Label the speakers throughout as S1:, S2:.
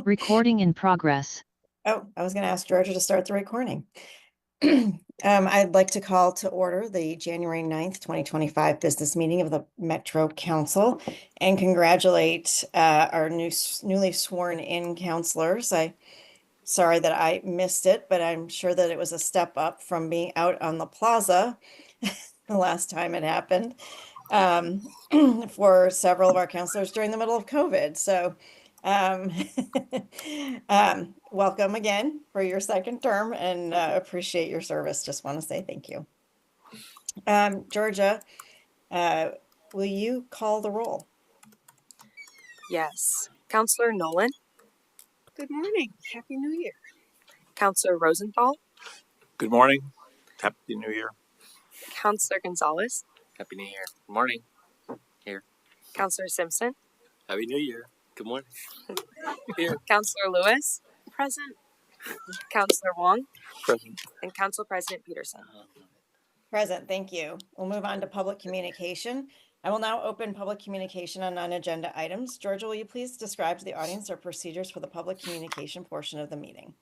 S1: Recording in progress.
S2: Oh, I was going to ask Georgia to start the recording. I'd like to call to order the January 9th, 2025 business meeting of the Metro Council and congratulate our newly sworn in councilors. Sorry that I missed it, but I'm sure that it was a step up from being out on the plaza the last time it happened for several of our counselors during the middle of COVID. So um, welcome again for your second term and appreciate your service. Just want to say thank you. Georgia, uh, will you call the roll?
S3: Yes. Counselor Nolan,
S4: Good morning. Happy New Year.
S3: Counselor Rosenthal,
S5: Good morning. Happy New Year.
S3: Counselor Gonzalez,
S6: Happy New Year. Good morning. Here.
S3: Counselor Simpson,
S6: Happy New Year. Good morning. Here.
S3: Counselor Lewis,
S4: Present.
S3: Counselor Wong,
S5: Present.
S3: and Council President Peterson.
S2: Present, thank you. We'll move on to public communication. I will now open public communication on non-agenda items. Georgia, will you please describe to the audience our procedures for the public communication portion of the meeting?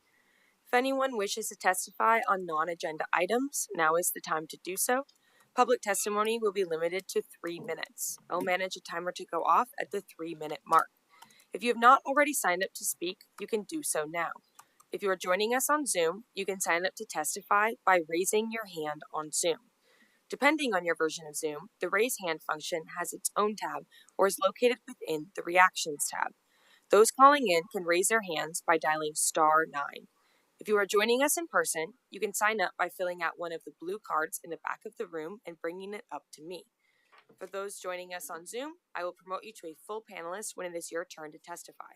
S3: If anyone wishes to testify on non-agenda items, now is the time to do so. Public testimony will be limited to 3 minutes. I'll manage a timer to go off at the 3-minute mark. If you have not already signed up to speak, you can do so now. If you are joining us on Zoom, you can sign up to testify by raising your hand on Zoom. Depending on your version of Zoom, the raise hand function has its own tab or is located within the reactions tab. Those calling in can raise their hands by dialing *9. If you are joining us in person, you can sign up by filling out one of the blue cards in the back of the room and bringing it up to me. For those joining us on Zoom, I will promote you to a full panelist when it is your turn to testify.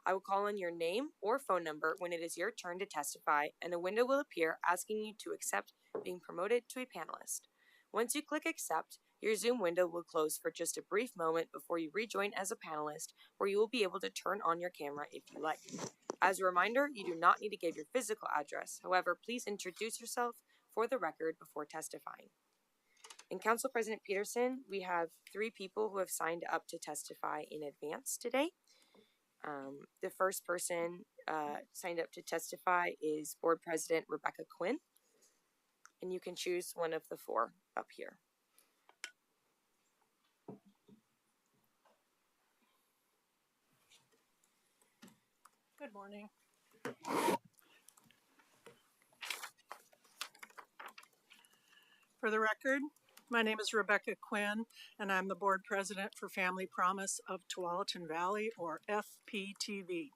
S3: I will call on your name or phone number when it is your turn to testify, and a window will appear asking you to accept being promoted to a panelist. Once you click accept, your Zoom window will close for just a brief moment before you rejoin as a panelist, where you will be able to turn on your camera if you like. As a reminder, you do not need to give your physical address. However, please introduce yourself for the record before testifying. In Council President Peterson, we have 3 people who have signed up to testify in advance today. The first person signed up to testify is Board President Rebecca Quinn, and you can choose one of the 4 up here.
S4: Good morning. For the record, my name is Rebecca Quinn, and I'm the Board President for Family Promise of Tualatin Valley, or FPTV.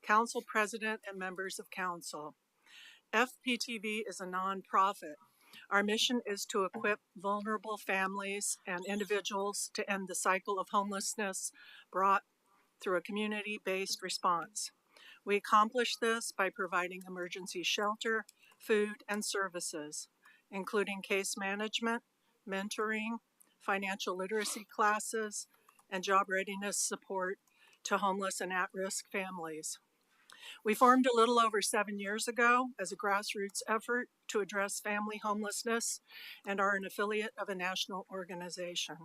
S4: Council President and members of Council. FPTV is a nonprofit. Our mission is to equip vulnerable families and individuals to end the cycle of homelessness brought through a community-based response. We accomplish this by providing emergency shelter, food, and services, including case management, mentoring, financial literacy classes, and job readiness support to homeless and at-risk families. We formed a little over 7 years ago as a grassroots effort to address family homelessness and are an affiliate of a national organization.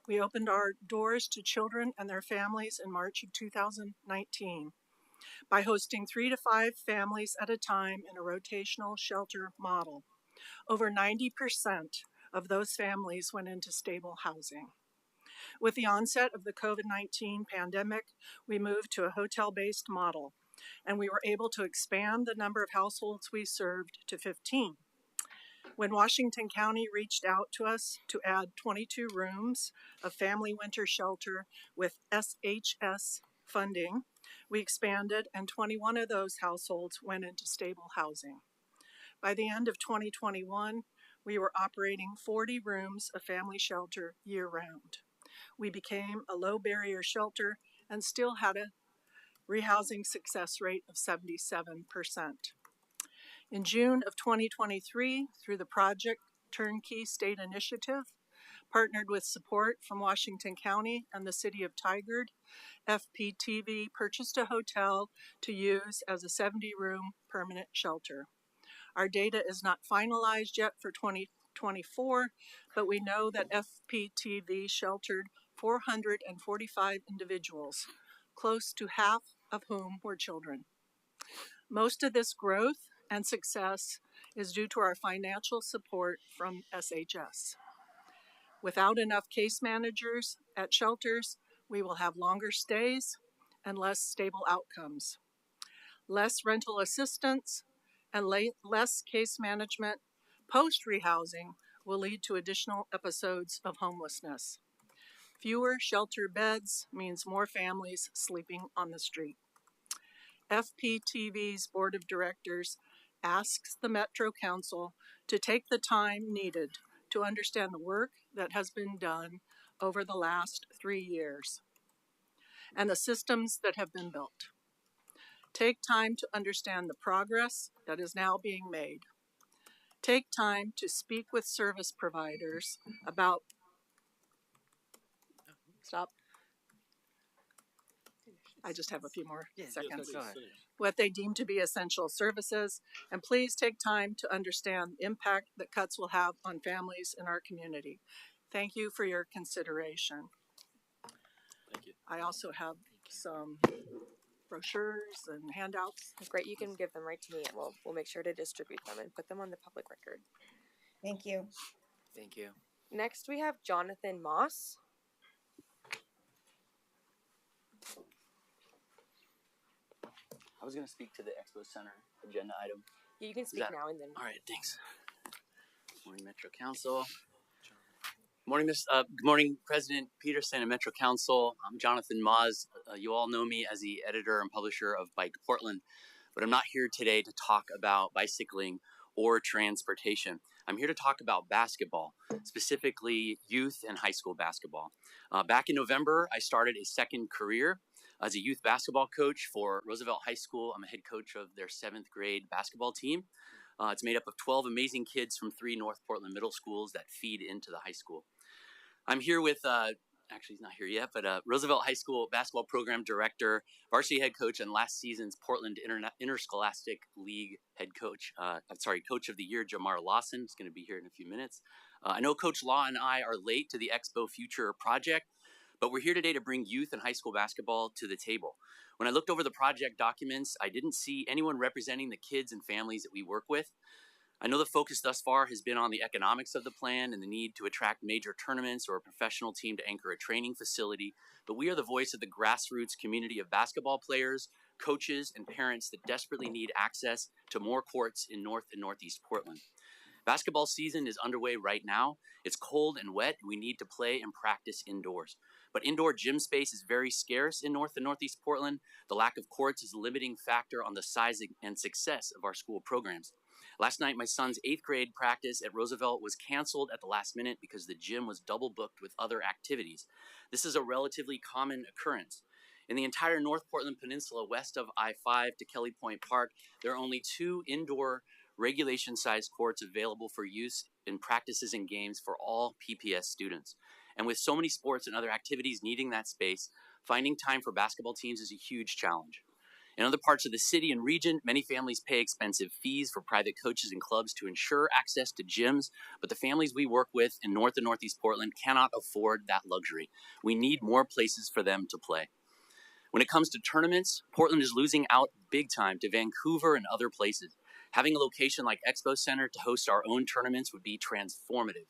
S4: We opened our doors to children and their families in March of 2019 by hosting 3 to 5 families at a time in a rotational shelter model. Over 90% of those families went into stable housing. With the onset of the COVID-19 pandemic, we moved to a hotel-based model, and we were able to expand the number of households we served to 15. When Washington County reached out to us to add 22 rooms of family winter shelter with SHS funding, we expanded, and 21 of those households went into stable housing. By the end of 2021, we were operating 40 rooms of family shelter year-round. We became a low-barrier shelter and still had a rehousing success rate of 77%. In June of 2023, through the Project Turnkey State Initiative, partnered with support from Washington County and the City of Tigard, FPTV purchased a hotel to use as a 70-room permanent shelter. Our data is not finalized yet for 2024, but we know that FPTV sheltered 445 individuals, close to half of whom were children. Most of this growth and success is due to our financial support from SHS. Without enough case managers at shelters, we will have longer stays and less stable outcomes. Less rental assistance and less case management post-rehousing will lead to additional episodes of homelessness. Fewer shelter beds means more families sleeping on the street. FPTV's Board of Directors asks the Metro Council to take the time needed to understand the work that has been done over the last 3 years and the systems that have been built. Take time to understand the progress that is now being made. Take time to speak with service providers about I just have a few more seconds.
S6: Go ahead.
S4: What they deem to be essential services, and please take time to understand the impact that cuts will have on families in our community. Thank you for your consideration.
S6: Thank you.
S4: I also have some brochures and handouts.
S3: Great, you can give them right to me and we'll make sure to distribute them and put them on the public record.
S2: Thank you.
S6: Thank you.
S3: Next, we have Jonathan Moss.
S1: I was going to speak to the Expo Center agenda item.
S3: You can speak now and then.
S1: All right, thanks. Morning, Metro Council. Good morning, President Peterson and Metro Council. I'm Jonathan Moss. You all know me as the editor and publisher of Bike Portland, but I'm not here today to talk about bicycling or transportation. I'm here to talk about basketball, specifically youth and high school basketball. Back in November, I started a second career as a youth basketball coach for Roosevelt High School. I'm a head coach of their 7th grade basketball team. It's made up of 12 amazing kids from 3 North Portland middle schools that feed into the high school. I'm here with, actually he's not here yet, but Roosevelt High School basketball program director, varsity head coach, and last season's Portland Interscholastic League head coach. Coach of the year, Jamar Lawson, is going to be here in a few minutes. I know Coach Law and I are late to the Expo Future project, but we're here today to bring youth and high school basketball to the table. When I looked over the project documents, I didn't see anyone representing the kids and families that we work with. I know the focus thus far has been on the economics of the plan and the need to attract major tournaments or a professional team to anchor a training facility, but we are the voice of the grassroots community of basketball players, coaches, and parents that desperately need access to more courts in North and Northeast Portland. Basketball season is underway right now. It's cold and wet. We need to play and practice indoors. But indoor gym space is very scarce in North and Northeast Portland. The lack of courts is a limiting factor on the size and success of our school programs. Last night, my son's 8th grade practice at Roosevelt was canceled at the last minute because the gym was double booked with other activities. This is a relatively common occurrence. In the entire North Portland Peninsula, west of I-5 to Kelly Point Park, there are only 2 indoor regulation-sized courts available for use in practices and games for all PPS students. And with so many sports and other activities needing that space, finding time for basketball teams is a huge challenge. In other parts of the city and region, many families pay expensive fees for private coaches and clubs to ensure access to gyms, but the families we work with in North and Northeast Portland cannot afford that luxury. We need more places for them to play. When it comes to tournaments, Portland is losing out big time to Vancouver and other places. Having a location like Expo Center to host our own tournaments would be transformative.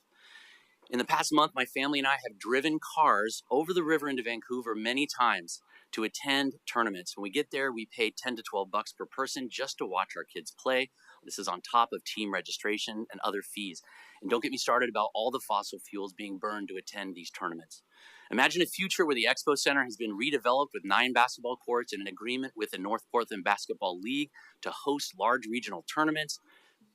S1: In the past month, my family and I have driven cars over the river into Vancouver many times to attend tournaments. When we get there, we pay $10 to $12 per person just to watch our kids play. This is on top of team registration and other fees. And don't get me started about all the fossil fuels being burned to attend these tournaments. Imagine a future where the Expo Center has been redeveloped with 9 basketball courts and an agreement with the North Portland Basketball League to host large regional tournaments,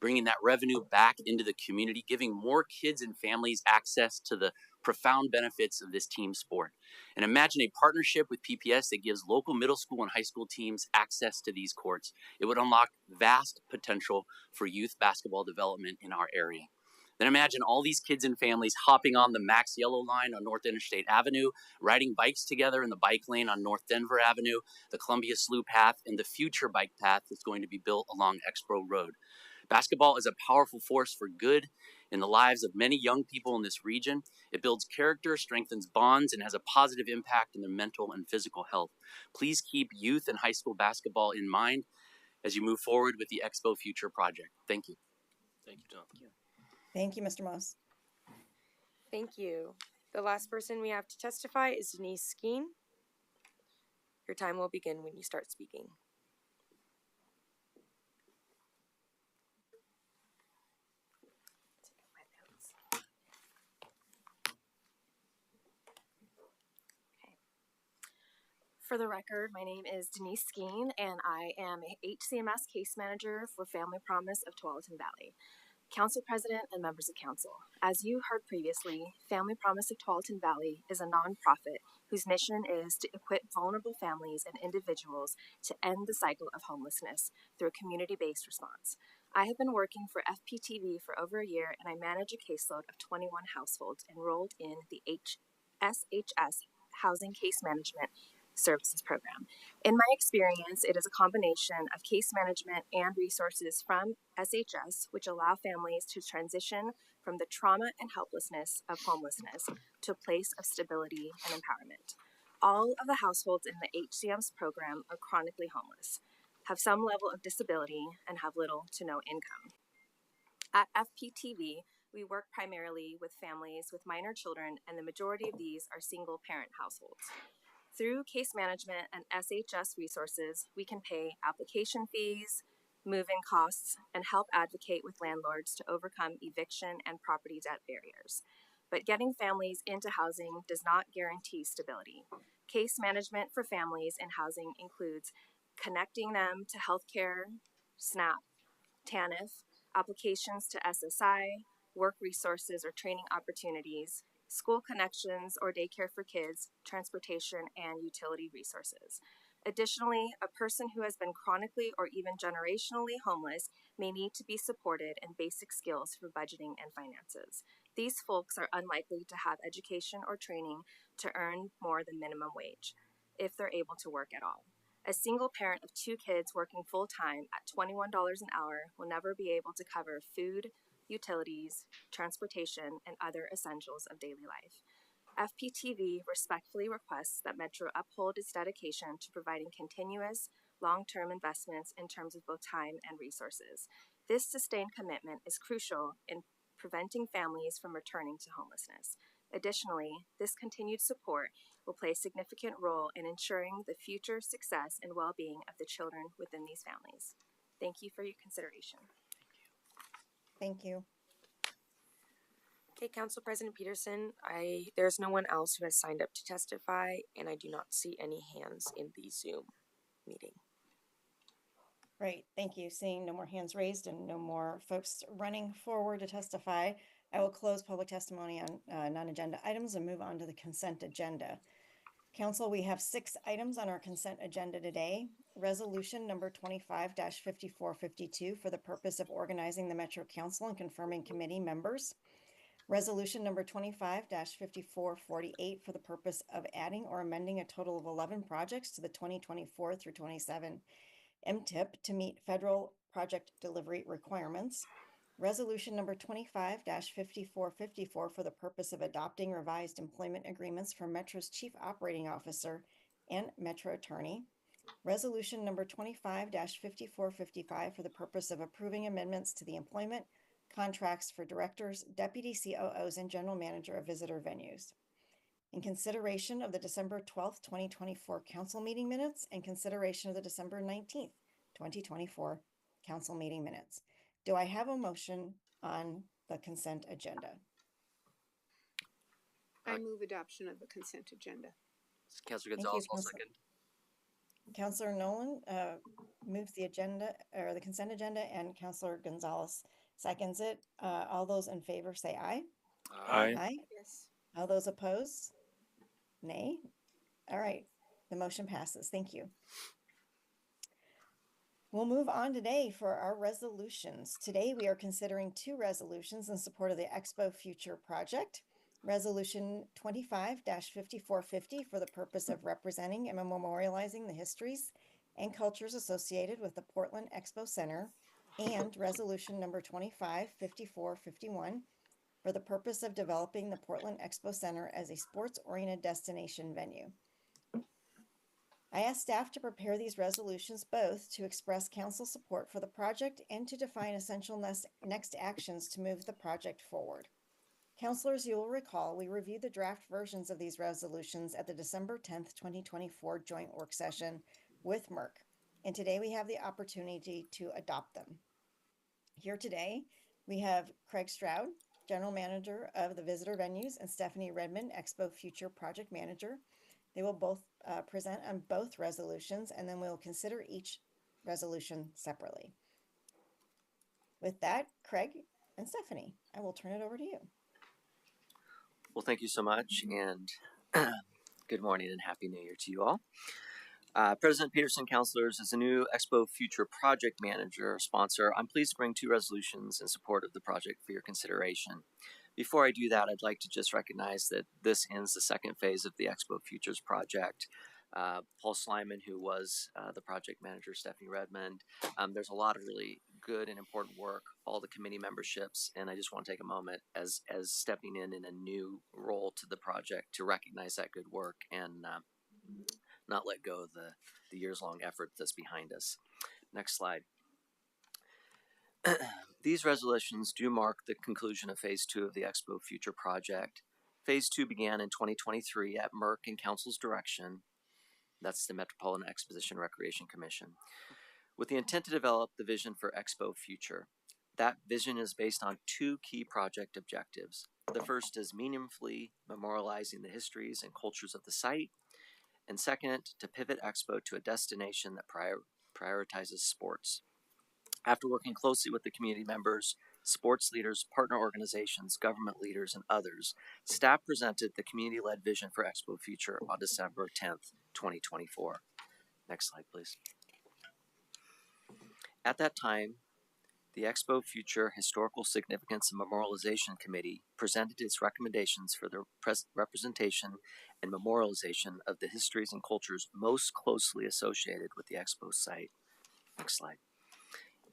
S1: bringing that revenue back into the community, giving more kids and families access to the profound benefits of this team sport. And imagine a partnership with PPS that gives local middle school and high school teams access to these courts. It would unlock vast potential for youth basketball development in our area. Then imagine all these kids and families hopping on the Max Yellow Line on North Interstate Avenue, riding bikes together in the bike lane on North Denver Avenue, the Columbia Slough Path, and the future bike path that's going to be built along Expo Road. Basketball is a powerful force for good in the lives of many young people in this region. It builds character, strengthens bonds, and has a positive impact on their mental and physical health. Please keep youth and high school basketball in mind as you move forward with the Expo Future project. Thank you.
S6: Thank you, Jonathan.
S2: Thank you, Mr. Moss.
S3: Thank you. The last person we have to testify is Denise Skeen. Your time will begin when you start speaking.
S7: For the record, my name is Denise Skeen, and I am a HCMS case manager for Family Promise of Tualatin Valley. Council President and members of council, as you heard previously, Family Promise of Tualatin Valley is a nonprofit whose mission is to equip vulnerable families and individuals to end the cycle of homelessness through a community-based response. I have been working for FPTV for over a year, and I manage a caseload of 21 households enrolled in the SHS Housing Case Management Services Program. In my experience, it is a combination of case management and resources from SHS, which allow families to transition from the trauma and helplessness of homelessness to a place of stability and empowerment. All of the households in the HCM's program are chronically homeless, have some level of disability, and have little to no income. At FPTV, we work primarily with families with minor children, and the majority of these are single parent households. Through case management and SHS resources, we can pay application fees, move-in costs, and help advocate with landlords to overcome eviction and property debt barriers. But getting families into housing does not guarantee stability. Case management for families in housing includes connecting them to healthcare, SNAP, TANF, applications to SSI, work resources or training opportunities, school connections or daycare for kids, transportation, and utility resources. Additionally, a person who has been chronically or even generationally homeless may need to be supported in basic skills for budgeting and finances. These folks are unlikely to have education or training to earn more than minimum wage, if they're able to work at all. A single parent of 2 kids working full-time at $21 an hour will never be able to cover food, utilities, transportation, and other essentials of daily life. FPTV respectfully requests that Metro uphold its dedication to providing continuous, long-term investments in terms of both time and resources. This sustained commitment is crucial in preventing families from returning to homelessness. Additionally, this continued support will play a significant role in ensuring the future success and well-being of the children within these families. Thank you for your consideration.
S2: Thank you.
S3: Okay, Council President Peterson, there's no one else who has signed up to testify, and I do not see any hands in the Zoom meeting.
S2: Great, thank you. Seeing no more hands raised and no more folks running forward to testify, I will close public testimony on non-agenda items and move on to the consent agenda. Council, we have 6 items on our consent agenda today. Resolution number 25-5452 for the purpose of organizing the Metro Council and confirming committee members. Resolution number 25-5448 for the purpose of adding or amending a total of 11 projects to the 2024 through 27 MTIP to meet federal project delivery requirements. Resolution number 25-5454 for the purpose of adopting revised employment agreements for Metro's Chief Operating Officer and Metro Attorney. Resolution number 25-5455 for the purpose of approving amendments to the employment contracts for directors, deputy COOs, and general manager of visitor venues. In consideration of the December 12th, 2024 council meeting minutes and consideration of the December 19th, 2024 council meeting minutes. Do I have a motion on the consent agenda?
S8: I move adoption of the consent agenda.
S1: Councilor
S2: Thank you,
S1: Gonzalez, will
S2: Councilor.
S1: second.
S2: Councilor Nolan moves the agenda or the consent agenda, and Councilor Gonzalez seconds it. All those in favor say aye.
S5: Aye.
S2: Aye.
S8: Yes.
S2: All those opposed? Nay. All right. The motion passes. Thank you. We'll move on today for our resolutions. Today we are considering 2 resolutions in support of the Expo Future project. Resolution 25-5450 for the purpose of representing and memorializing the histories and cultures associated with the Portland Expo Center and resolution number 255451 for the purpose of developing the Portland Expo Center as a sports-oriented destination venue. I asked staff to prepare these resolutions both to express council support for the project and to define essential next actions to move the project forward. Councilors, you will recall we reviewed the draft versions of these resolutions at the December 10th, 2024 joint work session with Merck, and today we have the opportunity to adopt them. Here today, we have Craig Stroud, General Manager of the Visitor Venues, and Stephanie Redmond, Expo Future Project Manager. They will both present on both resolutions, and then we'll consider each resolution separately. With that, Craig and Stephanie, I will turn it over to you.
S6: Well, thank you so much, and good morning and Happy New Year to you all. President Peterson, councilors, as a new Expo Future Project Manager sponsor, I'm pleased to bring two resolutions in support of the project for your consideration. Before I do that, I'd like to just recognize that this ends the second phase of the Expo Futures project. Paul Slyman, who was the project manager, Stephanie Redmond. There's a lot of really good and important work, all the committee memberships, and I just want to take a moment as stepping in a new role to the project to recognize that good work and not let go of the years-long effort that's behind us. Next slide. These resolutions do mark the conclusion of Phase 2 of the Expo Future project. Phase 2 began in 2023 at Merck and Council's direction. That's the Metropolitan Exposition Recreation Commission, with the intent to develop the vision for Expo Future. That vision is based on two key project objectives. The first is meaningfully memorializing the histories and cultures of the site, and second, to pivot Expo to a destination that prioritizes sports. After working closely with the community members, sports leaders, partner organizations, government leaders, and others, staff presented the community-led vision for Expo Future on December 10th, 2024. Next slide, please. At that time, the Expo Future Historical Significance and Memorialization Committee presented its recommendations for the representation and memorialization of the histories and cultures most closely associated with the Expo site. Next slide.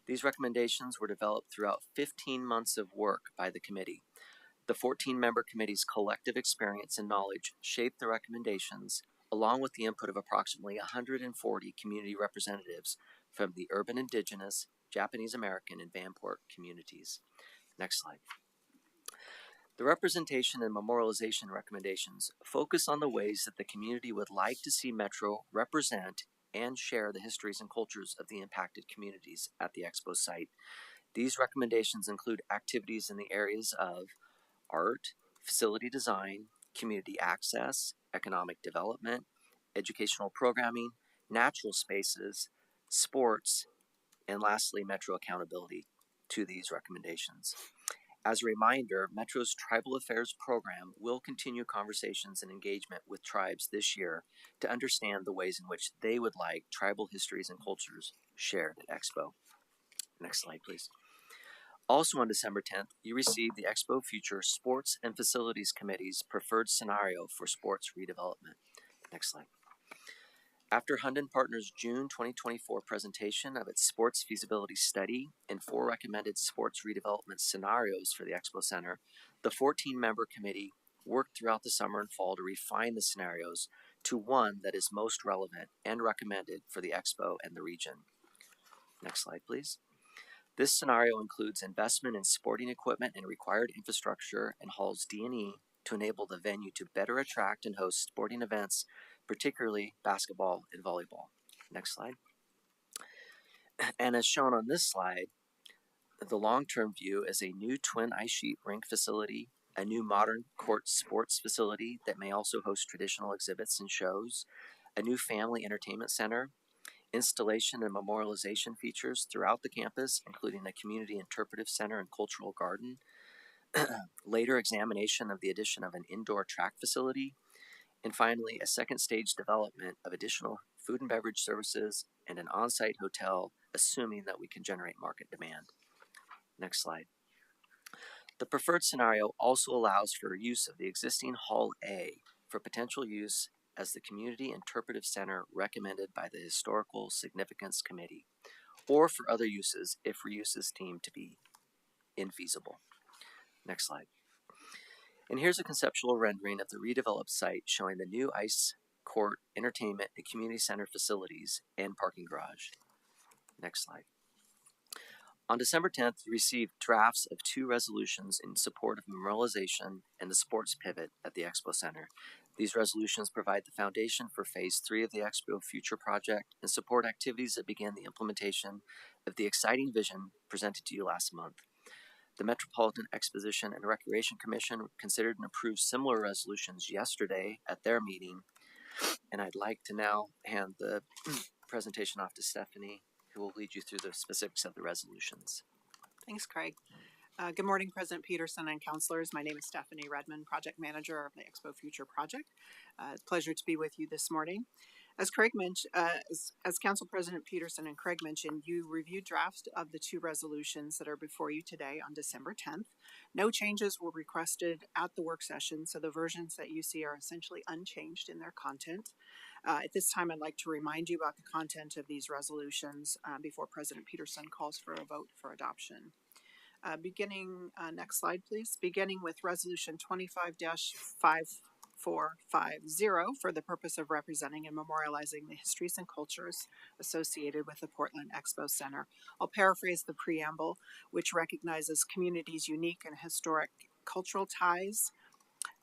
S6: These recommendations were developed throughout 15 months of work by the committee. The 14-member committee's collective experience and knowledge shaped the recommendations, along with the input of approximately 140 community representatives from the urban indigenous, Japanese American, and Vanport communities. Next slide. The representation and memorialization recommendations focus on the ways that the community would like to see Metro represent and share the histories and cultures of the impacted communities at the Expo site. These recommendations include activities in the areas of art, facility design, community access, economic development, educational programming, natural spaces, sports, and lastly, Metro accountability to these recommendations. As a reminder, Metro's Tribal Affairs program will continue conversations and engagement with tribes this year to understand the ways in which they would like tribal histories and cultures shared at Expo. Next slide, please. Also on December 10th, you received the Expo Future Sports and Facilities Committee's preferred scenario for sports redevelopment. Next slide. After Hunden Partners' June 2024 presentation of its sports feasibility study and 4 recommended sports redevelopment scenarios for the Expo Center, the 14-member committee worked throughout the summer and fall to refine the scenarios to one that is most relevant and recommended for the Expo and the region. Next slide, please. This scenario includes investment in sporting equipment and required infrastructure and halls D&E to enable the venue to better attract and host sporting events, particularly basketball and volleyball. Next slide. And as shown on this slide, the long-term view is a new twin ice sheet rink facility, a new modern court sports facility that may also host traditional exhibits and shows, a new family entertainment center, installation and memorialization features throughout the campus, including a community interpretive center and cultural garden, later examination of the addition of an indoor track facility, and finally, a second stage development of additional food and beverage services and an on-site hotel, assuming that we can generate market demand. Next slide. The preferred scenario also allows for use of the existing Hall A for potential use as the Community Interpretive Center recommended by the Historical Significance Committee, or for other uses if reuse is deemed to be infeasible. Next slide. And here's a conceptual rendering of the redeveloped site showing the new ice court, entertainment, and community center facilities and parking garage. Next slide. On December 10th, we received drafts of 2 resolutions in support of memorialization and the sports pivot at the Expo Center. These resolutions provide the foundation for Phase 3 of the Expo Future project and support activities that began the implementation of the exciting vision presented to you last month. The Metropolitan Exposition and Recreation Commission considered and approved similar resolutions yesterday at their meeting, and I'd like to now hand the presentation off to Stephanie, who will lead you through the specifics of the resolutions.
S9: Thanks, Craig. Good morning, President Peterson and councilors. My name is Stephanie Redmond, Project Manager of the Expo Future Project. Pleasure to be with you this morning. As Craig mentioned, as Council President Peterson and Craig mentioned, you reviewed drafts of the 2 resolutions that are before you today on December 10th. No changes were requested at the work session, so the versions that you see are essentially unchanged in their content. At this time, I'd like to remind you about the content of these resolutions before President Peterson calls for a vote for adoption. Next slide, please. Beginning with Resolution 25-5450 for the purpose of representing and memorializing the histories and cultures associated with the Portland Expo Center. I'll paraphrase the preamble, which recognizes communities' unique and historic cultural ties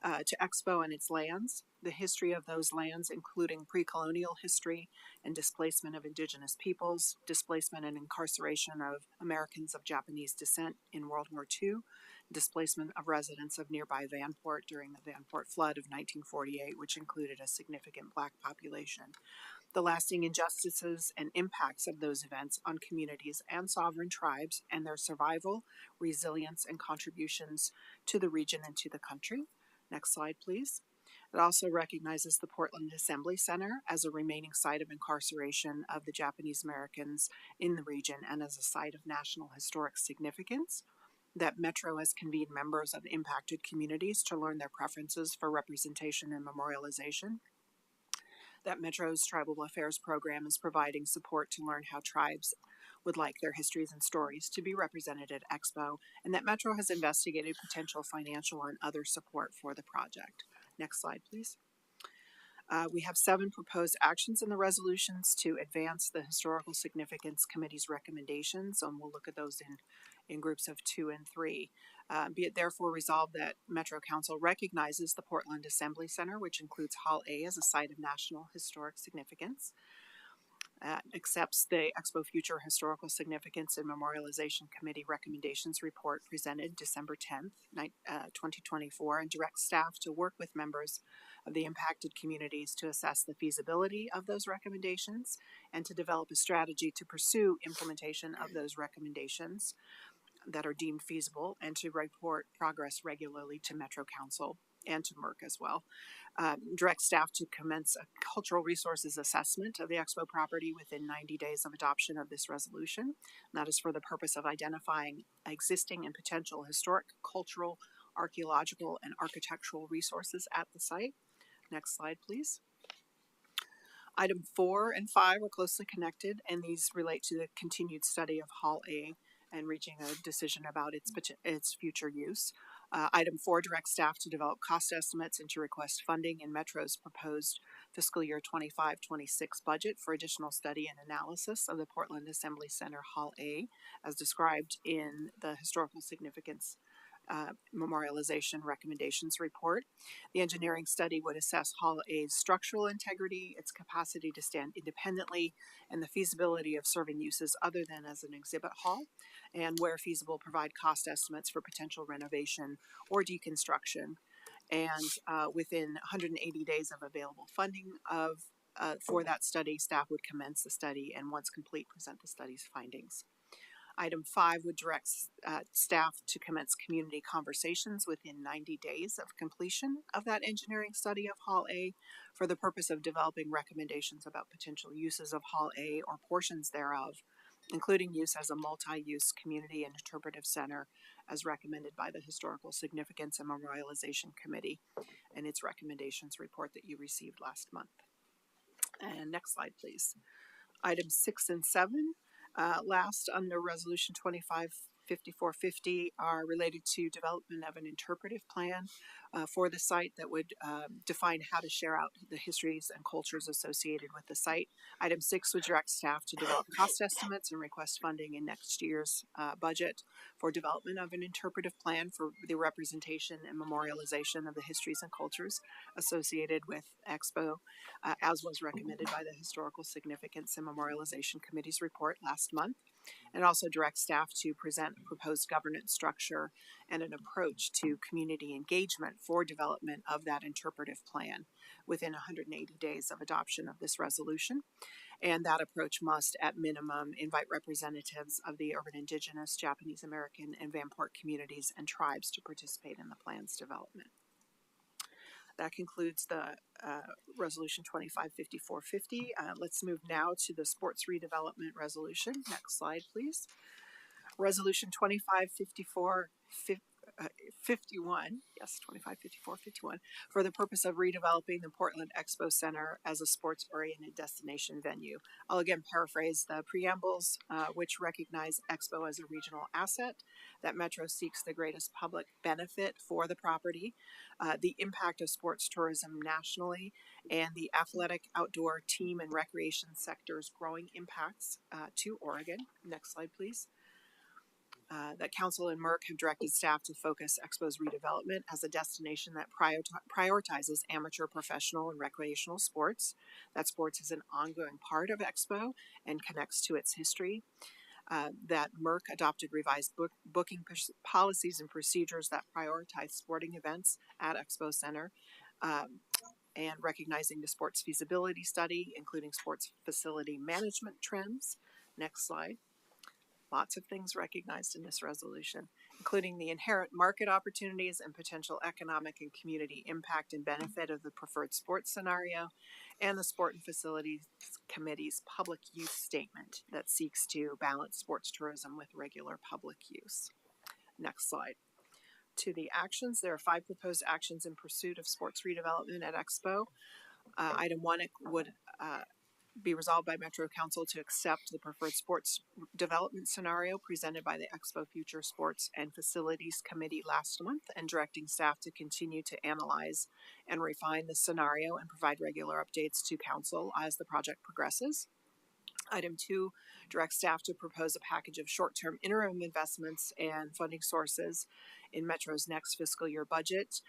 S9: to Expo and its lands, the history of those lands, including pre-colonial history and displacement of indigenous peoples, displacement and incarceration of Americans of Japanese descent in World War II, displacement of residents of nearby Vanport during the Vanport flood of 1948, which included a significant Black population, the lasting injustices and impacts of those events on communities and sovereign tribes and their survival, resilience, and contributions to the region and to the country. Next slide, please. It also recognizes the Portland Assembly Center as a remaining site of incarceration of the Japanese Americans in the region and as a site of national historic significance. That Metro has convened members of impacted communities to learn their preferences for representation and memorialization. That Metro's Tribal Affairs program is providing support to learn how tribes would like their histories and stories to be represented at Expo, and that Metro has investigated potential financial and other support for the project. Next slide, please. We have 7 proposed actions in the resolutions to advance the Historical Significance Committee's recommendations, and we'll look at those in groups of 2 and 3. Be it therefore resolved that Metro Council recognizes the Portland Assembly Center, which includes Hall A, as a site of national historic significance. Accepts the Expo Future Historical Significance and Memorialization Committee recommendations report presented December 10th, 2024, and directs staff to work with members of the impacted communities to assess the feasibility of those recommendations and to develop a strategy to pursue implementation of those recommendations that are deemed feasible and to report progress regularly to Metro Council and to MERC as well. Direct staff to commence a cultural resources assessment of the Expo property within 90 days of adoption of this resolution. And that is for the purpose of identifying existing and potential historic, cultural, archaeological, and architectural resources at the site. Next slide, please. Item 4 and 5 are closely connected, and these relate to the continued study of Hall A and reaching a decision about its future use. Item 4 directs staff to develop cost estimates and to request funding in Metro's proposed fiscal year 25-26 budget for additional study and analysis of the Portland Assembly Center Hall A, as described in the Historical Significance Memorialization Recommendations Report. The engineering study would assess Hall A's structural integrity, its capacity to stand independently, and the feasibility of serving uses other than as an exhibit hall, and where feasible, provide cost estimates for potential renovation or deconstruction. And within 180 days of available funding for that study, staff would commence the study and once complete, present the study's findings. Item 5 would direct staff to commence community conversations within 90 days of completion of that engineering study of Hall A for the purpose of developing recommendations about potential uses of Hall A or portions thereof, including use as a multi-use community and interpretive center as recommended by the Historical Significance and Memorialization Committee and its recommendations report that you received last month. And next slide, please. Items 6 and 7 Last, under Resolution 255450, are related to development of an interpretive plan for the site that would define how to share out the histories and cultures associated with the site. Item 6 would direct staff to develop cost estimates and request funding in next year's budget for development of an interpretive plan for the representation and memorialization of the histories and cultures associated with Expo, as was recommended by the Historical Significance and Memorialization Committee's report last month, and also direct staff to present a proposed governance structure and an approach to community engagement for development of that interpretive plan within 180 days of adoption of this resolution. And that approach must, at minimum, invite representatives of the urban indigenous, Japanese American, and Vanport communities and tribes to participate in the plan's development. That concludes the Resolution 255450. Let's move now to the Sports Redevelopment Resolution. Next slide, please. Resolution 255451, yes, 255451, for the purpose of redeveloping the Portland Expo Center as a sports-oriented destination venue. I'll again paraphrase the preambles, which recognize Expo as a regional asset, that Metro seeks the greatest public benefit for the property, the impact of sports tourism nationally, and the athletic, outdoor, team, and recreation sector's growing impacts to Oregon. Next slide, please. That Council and Merck have directed staff to focus Expo's redevelopment as a destination that prioritizes amateur, professional, and recreational sports. That sports is an ongoing part of Expo and connects to its history. That Merck adopted revised booking policies and procedures that prioritize sporting events at Expo Center, and recognizing the sports feasibility study, including sports facility management trends. Next slide. Lots of things recognized in this resolution, including the inherent market opportunities and potential economic and community impact and benefit of the preferred sports scenario, and the Sport and Facilities Committee's public use statement that seeks to balance sports tourism with regular public use. Next slide. To the actions, there are 5 proposed actions in pursuit of sports redevelopment at Expo. Item 1 would be resolved by Metro Council to accept the preferred sports development scenario presented by the Expo Future Sports and Facilities Committee last month, and directing staff to continue to analyze and refine the scenario and provide regular updates to Council as the project progresses. Item 2 directs staff to propose a package of short-term interim investments and funding sources in Metro's next fiscal year budget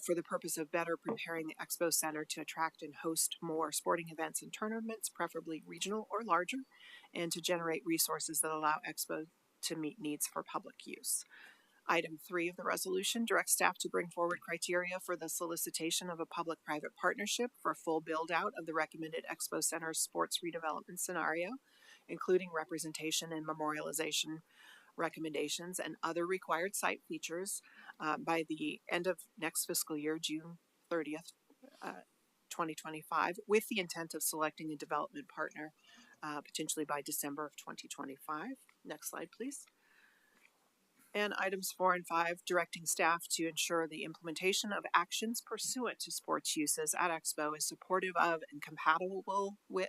S9: for the purpose of better preparing the Expo Center to attract and host more sporting events and tournaments, preferably regional or larger, and to generate resources that allow Expo to meet needs for public use. Item 3 of the resolution directs staff to bring forward criteria for the solicitation of a public-private partnership for full build-out of the recommended Expo Center sports redevelopment scenario, including representation and memorialization recommendations and other required site features by the end of next fiscal year, June 30th, 2025, with the intent of selecting a development partner potentially by December of 2025. Next slide, please. And items 4 and 5, directing staff to ensure the implementation of actions pursuant to sports uses at Expo is supportive of and compatible with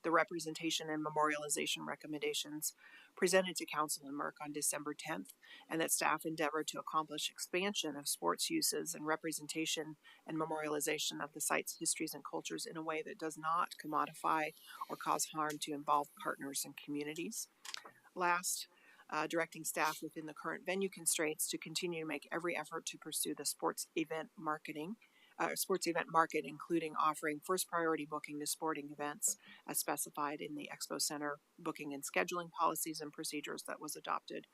S9: the representation and memorialization recommendations presented to Council and Merck on December 10th, and that staff endeavor to accomplish expansion of sports uses and representation and memorialization of the site's histories and cultures in a way that does not commodify or cause harm to involved partners and communities. Last, directing staff within the current venue constraints to continue to make every effort to pursue the sports event market, including offering first priority booking to sporting events as specified in the Expo Center booking and scheduling policies and procedures that was adopted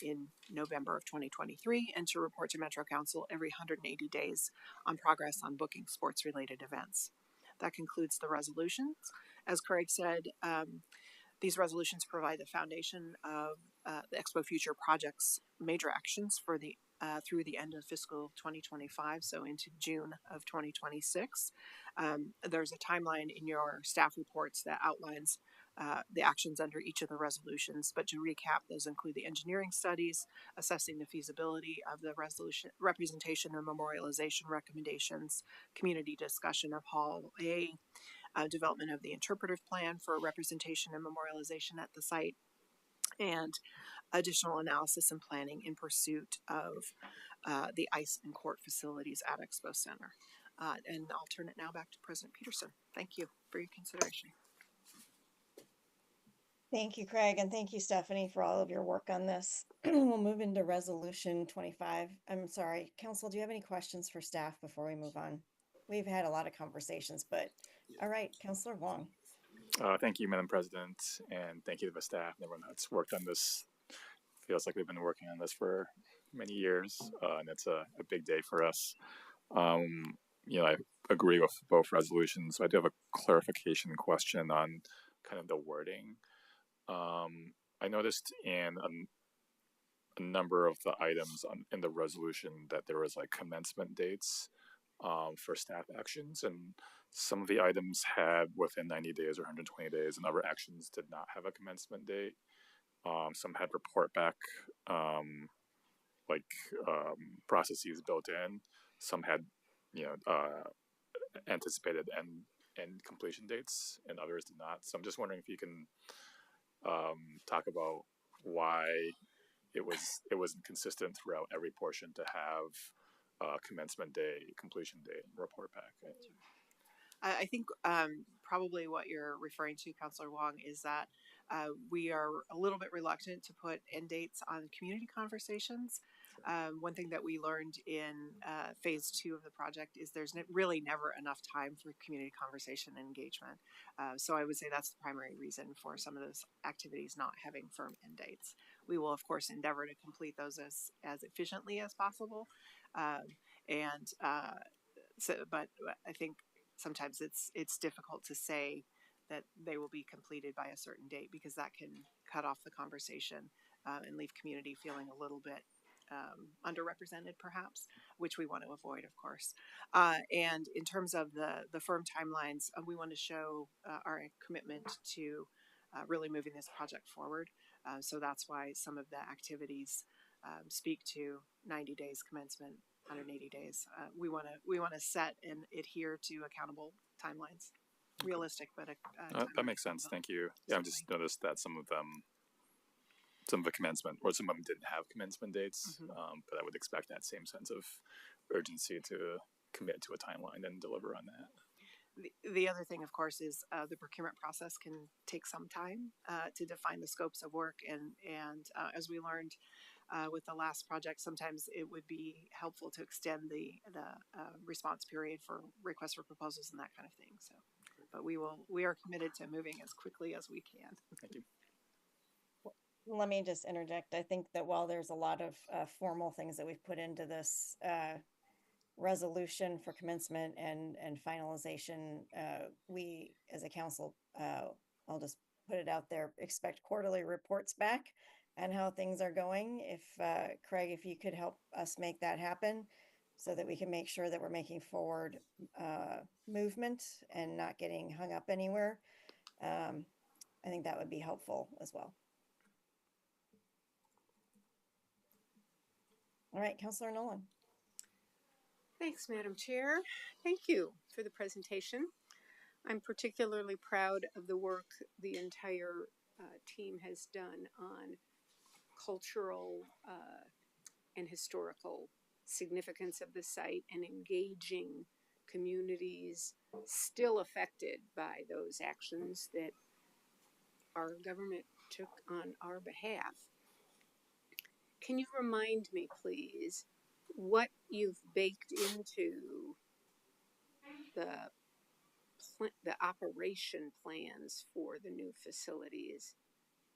S9: in November of 2023, and to report to Metro Council every 180 days on progress on booking sports related events. That concludes the resolutions. As Craig said, these resolutions provide the foundation of the Expo Future Project's major actions for the through the end of fiscal 2025, so into June of 2026. There's a timeline in your staff reports that outlines the actions under each of the resolutions, but to recap, those include the engineering studies, assessing the feasibility of the representation and memorialization recommendations, community discussion of Hall A, development of the interpretive plan for representation and memorialization at the site, and additional analysis and planning in pursuit of the ICE and court facilities at Expo Center. And I'll turn it now back to President Peterson. Thank you for your consideration.
S2: Thank you, Craig, and thank you, Stephanie, for all of your work on this. We'll move into resolution 25. I'm sorry, council, do you have any questions for staff before we move on? We've had a lot of conversations, but all right, Councilor Wong.
S5: Thank you, Madam President, and thank you to the staff and everyone that's worked on this. Feels like we've been working on this for many years, and it's a big day for us. I agree with both resolutions. So I do have a clarification question on kind of the wording. I noticed in a number of the items in the resolution that there was like commencement dates for staff actions, and some of the items had within 90 days or 120 days, and other actions did not have a commencement date. Some had report back processes built in. Some had anticipated end completion dates, and others did not. So I'm just wondering if you can talk about why it wasn't consistent throughout every portion to have commencement day, completion date, and report back.
S9: I think probably what you're referring to, Councilor Wong, is that we are a little bit reluctant to put end dates on community conversations. One thing that we learned in phase 2 of the project is there's really never enough time for community conversation and engagement. So I would say that's the primary reason for some of those activities not having firm end dates. We will, of course, endeavor to complete those as efficiently as possible. But I think sometimes it's difficult to say that they will be completed by a certain date, because that can cut off the conversation and leave community feeling a little bit underrepresented, perhaps, which we want to avoid, of course. And in terms of the firm timelines, we want to show our commitment to really moving this project forward. So that's why some of the activities speak to 90 days commencement, 180 days. We want to set and adhere to accountable timelines, realistic, but
S5: that makes sense. Thank you. Yeah, I've just noticed that some of the commencement, or some of them didn't have commencement dates, but I would expect that same sense of urgency to commit to a timeline and deliver on that.
S9: The other thing, of course, is the procurement process can take some time to define the scopes of work, and as we learned with the last project, sometimes it would be helpful to extend the response period for requests for proposals and that kind of thing. So, but we are committed to moving as quickly as we can.
S5: Thank you.
S2: Let me just interject. I think that while there's a lot of formal things that we've put into this resolution for commencement and finalization, we as a council, I'll just put it out there, expect quarterly reports back and how things are going. If Craig, if you could help us make that happen, so that we can make sure that we're making forward movement and not getting hung up anywhere, I think that would be helpful as well. All right, Councilor Nolan.
S8: Thanks, Madam Chair. Thank you for the presentation. I'm particularly proud of the work the entire team has done on cultural and historical significance of the site and engaging communities still affected by those actions that our government took on our behalf. Can you remind me, please, what you've baked into the operation plans for the new facilities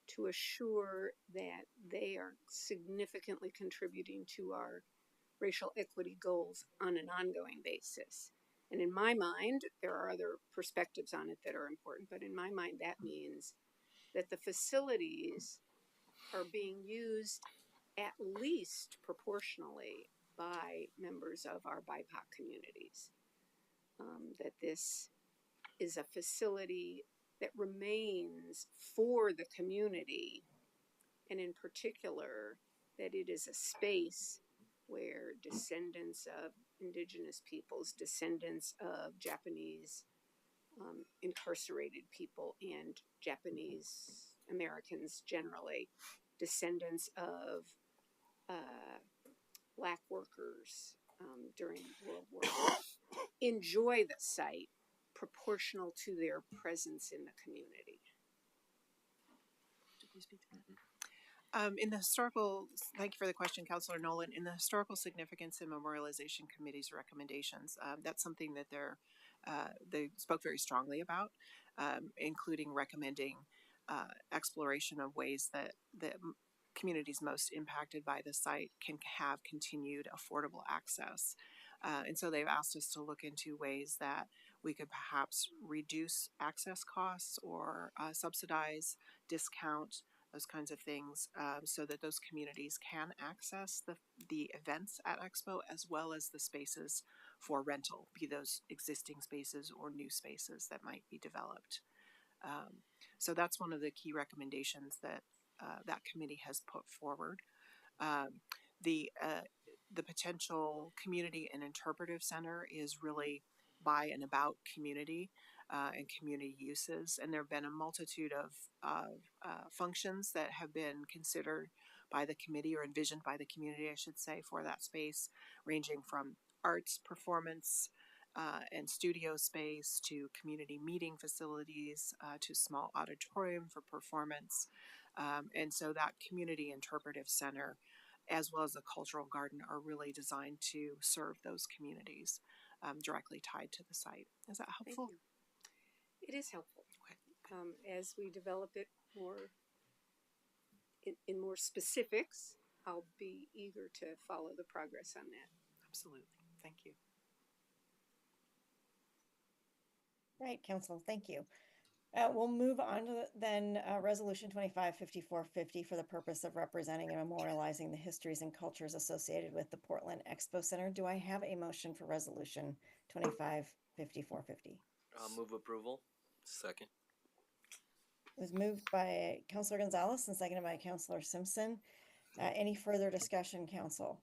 S8: to assure that they are significantly contributing to our racial equity goals on an ongoing basis? And in my mind, there are other perspectives on it that are important, but in my mind, that means that the facilities are being used at least proportionally by members of our BIPOC communities. That this is a facility that remains for the community, and in particular, that it is a space where descendants of indigenous peoples, descendants of Japanese incarcerated people and Japanese Americans generally, descendants of black workers during World War I, enjoy the site proportional to their presence in the community.
S9: In the historical, thank you for the question, Councilor Nolan. In the historical significance and memorialization committee's recommendations, that's something that they spoke very strongly about, including recommending exploration of ways that communities most impacted by the site can have continued affordable access. And so they've asked us to look into ways that we could perhaps reduce access costs or subsidize, discount, those kinds of things, so that those communities can access the events at Expo as well as the spaces for rental, be those existing spaces or new spaces that might be developed. So that's one of the key recommendations that that committee has put forward. The potential community and interpretive center is really by and about community and community uses, and there have been a multitude of functions that have been considered by the committee or envisioned by the community, I should say, for that space, ranging from arts, performance, and studio space to community meeting facilities to small auditorium for performance. And so that community interpretive center, as well as the cultural garden, are really designed to serve those communities directly tied to the site. Is that helpful?
S8: Thank you. It is helpful. As we develop it more in more specifics, I'll be eager to follow the progress on that.
S9: Absolutely. Thank you.
S2: Right, Council, thank you. We'll move on to then Resolution 255450 for the purpose of representing and memorializing the histories and cultures associated with the Portland Expo Center. Do I have a motion for Resolution 255450?
S6: I'll move approval. Second.
S2: It was moved by Councilor Gonzalez and seconded by Councilor Simpson. Any further discussion, Council?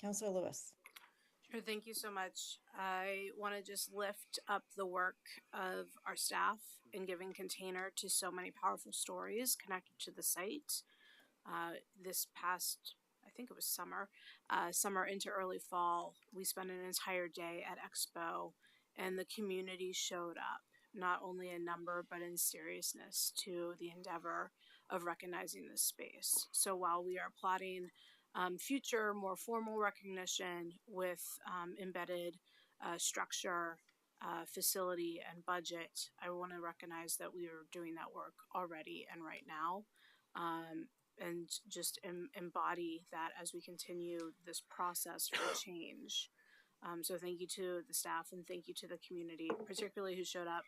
S2: Councilor Lewis.
S10: Sure, thank you so much. I want to just lift up the work of our staff in giving container to so many powerful stories connected to the site. This past, I think it was summer into early fall, we spent an entire day at Expo, and the community showed up, not only in number, but in seriousness to the endeavor of recognizing this space. So while we are plotting future, more formal recognition with embedded structure, facility, and budget, I want to recognize that we are doing that work already and right now, and just embody that as we continue this process for change. So thank you to the staff and thank you to the community, particularly who showed up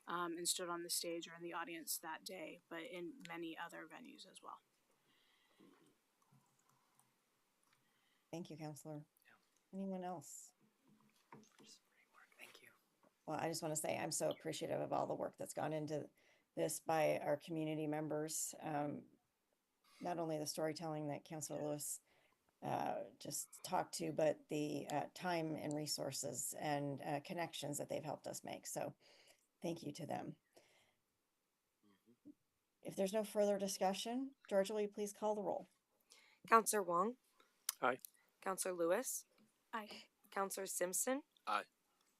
S10: and stood on the stage or in the audience that day, but in many other venues as well.
S2: Thank you, Councilor. Yeah. Anyone else?
S6: Thank you.
S2: Well, I just want to say I'm so appreciative of all the work that's gone into this by our community members. Not only the storytelling that Councilor Lewis just talked to, but the time and resources and connections that they've helped us make. So thank you to them. If there's no further discussion, Georgia, will you please call the roll?
S3: Counselor Wong.
S5: Aye.
S3: Counselor Lewis.
S10: Aye.
S3: Counselor Simpson.
S6: Aye.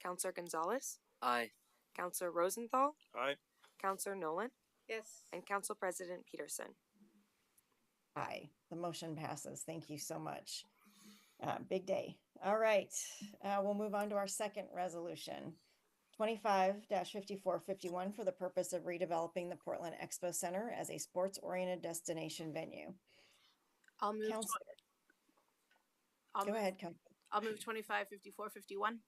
S3: Counselor Gonzalez.
S6: Aye.
S3: Counselor Rosenthal.
S5: Aye.
S3: Counselor Nolan.
S8: Yes.
S3: And Council President Peterson.
S2: Aye, the motion passes. Thank you so much. Big day. All right, we'll move on to our second resolution. 25-5451 for the purpose of redeveloping the Portland Expo Center as a sports-oriented destination venue.
S10: I'll move.
S2: Go ahead, Councilor.
S10: I'll move 25-5451.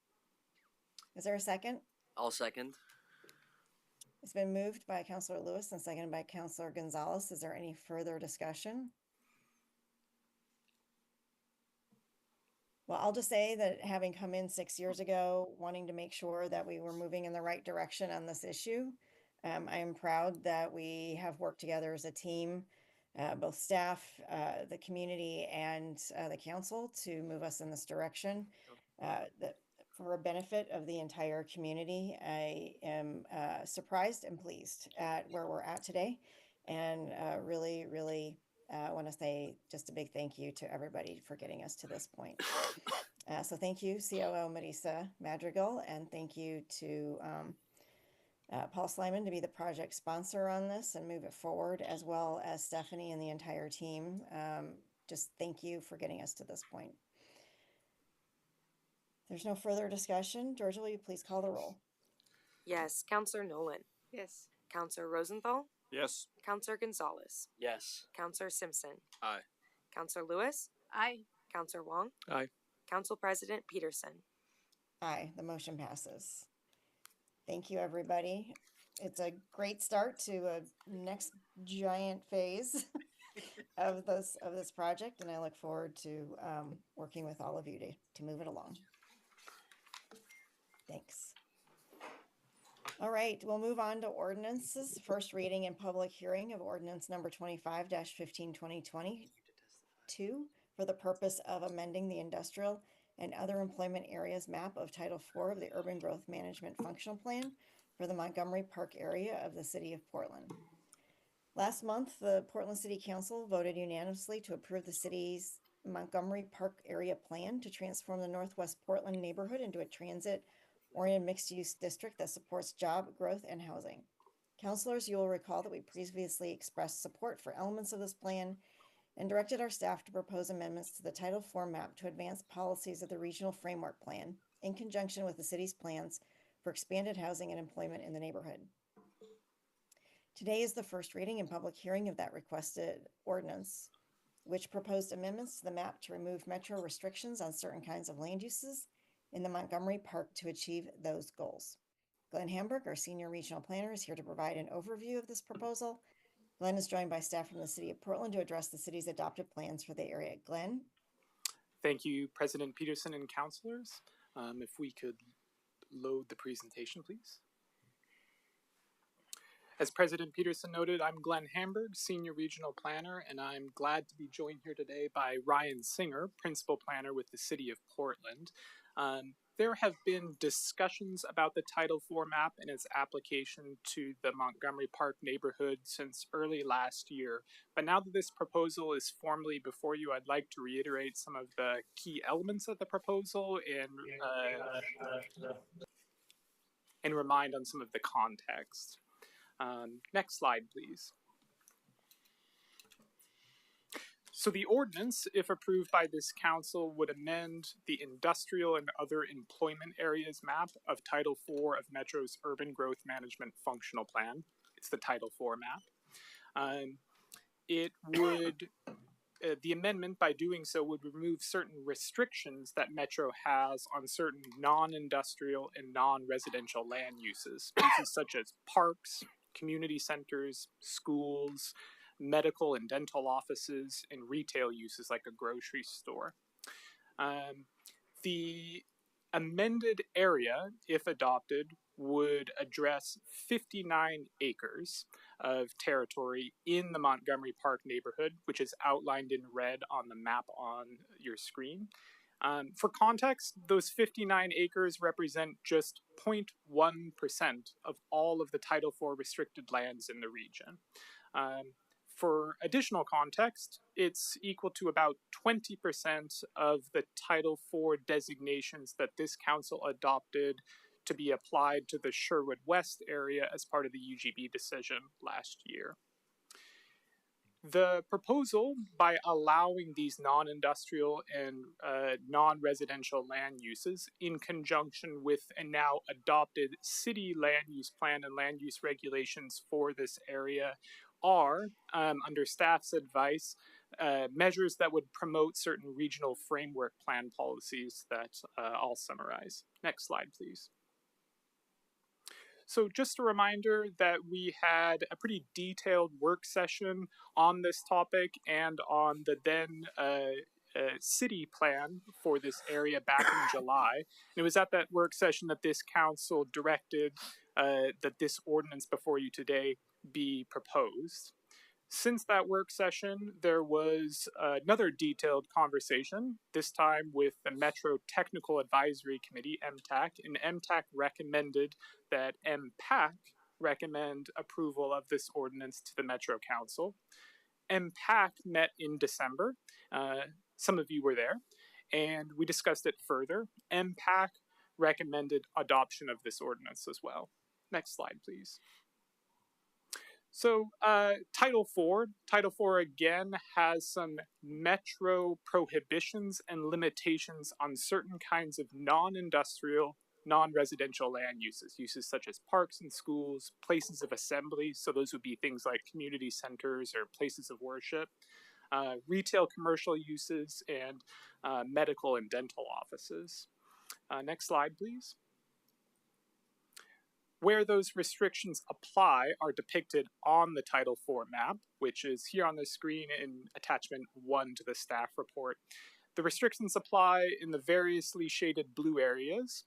S2: Is there a second?
S6: I'll second.
S2: It's been moved by Councilor Lewis and seconded by Councilor Gonzalez. Is there any further discussion? Well, I'll just say that having come in 6 years ago, wanting to make sure that we were moving in the right direction on this issue, I am proud that we have worked together as a team, both staff, the community, and the council to move us in this direction. for a benefit of the entire community. I am surprised and pleased at where we're at today, and really, really want to say just a big thank you to everybody for getting us to this point. So thank you, COO Marisa Madrigal, and thank you to Paul Slyman to be the project sponsor on this and move it forward, as well as Stephanie and the entire team. Just thank you for getting us to this point. There's no further discussion. Georgia, will you please call the roll?
S3: Yes. Counselor Nolan.
S8: Yes.
S3: Counselor Rosenthal.
S5: Yes.
S3: Counselor Gonzalez.
S1: Yes.
S3: Counselor Simpson.
S5: Aye.
S3: Counselor Lewis.
S10: Aye.
S3: Counselor Wong.
S5: Aye.
S3: Council President Peterson.
S2: Aye, the motion passes. Thank you, everybody. It's a great start to a next giant phase of this project, and I look forward to working with all of you to move it along. Thanks. All right, we'll move on to ordinances. First reading and public hearing of ordinance number 25-15/2022 for the purpose of amending the industrial and other employment areas map of Title IV of the Urban Growth Management Functional Plan for the Montgomery Park area of the City of Portland. Last month, the Portland City Council voted unanimously to approve the city's Montgomery Park area plan to transform the Northwest Portland neighborhood into a transit-oriented mixed-use district that supports job growth and housing. Councilors, you will recall that we previously expressed support for elements of this plan and directed our staff to propose amendments to the Title IV map to advance policies of the Regional Framework Plan in conjunction with the city's plans for expanded housing and employment in the neighborhood. Today is the first reading and public hearing of that requested ordinance, which proposed amendments to the map to remove metro restrictions on certain kinds of land uses in the Montgomery Park to achieve those goals. Glenn Hamburg, our Senior Regional Planner, is here to provide an overview of this proposal. Glenn is joined by staff from the City of Portland to address the city's adopted plans for the area. Glenn?
S11: Thank you, President Peterson and councilors. If we could load the presentation, please. As President Peterson noted, I'm Glenn Hamburg, Senior Regional Planner, and I'm glad to be joined here today by Ryan Singer, Principal Planner with the City of Portland. There have been discussions about the Title IV map and its application to the Montgomery Park neighborhood since early last year. But now that this proposal is formally before you, I'd like to reiterate some of the key elements of the proposal and remind on some of the context. Next slide, please. So the ordinance, if approved by this council, would amend the industrial and other employment areas map of Title IV of Metro's Urban Growth Management Functional Plan. It's the Title IV map. The amendment, by doing so, would remove certain restrictions that Metro has on certain non-industrial and non-residential land uses such as parks, community centers, schools, medical and dental offices, and retail uses like a grocery store. The amended area, if adopted, would address 59 acres of territory in the Montgomery Park neighborhood, which is outlined in red on the map on your screen. For context, those 59 acres represent just 0.1% of all of the Title IV restricted lands in the region. For additional context, it's equal to about 20% of the Title IV designations that this council adopted to be applied to the Sherwood West area as part of the UGB decision last year. The proposal, by allowing these non-industrial and non-residential land uses in conjunction with a now adopted city land use plan and land use regulations for this area, are, under staff's advice, measures that would promote certain regional framework plan policies that I'll summarize. Next slide, please. So just a reminder that we had a pretty detailed work session on this topic and on the then city plan for this area back in July. And it was at that work session that this council directed that this ordinance before you today be proposed. Since that work session, there was another detailed conversation, this time with the Metro Technical Advisory Committee, MTAC, and MTAC recommended that MPAC recommend approval of this ordinance to the Metro Council. MPAC met in December. Some of you were there, and we discussed it further. MPAC recommended adoption of this ordinance as well. Next slide, please. So Title IV again has some metro prohibitions and limitations on certain kinds of non-industrial, non-residential land uses such as parks and schools, places of assembly, so those would be things like community centers or places of worship, retail commercial uses, and medical and dental offices. Next slide, please. Where those restrictions apply are depicted on the Title IV map, which is here on the screen in attachment 1 to the staff report. The restrictions apply in the variously shaded blue areas.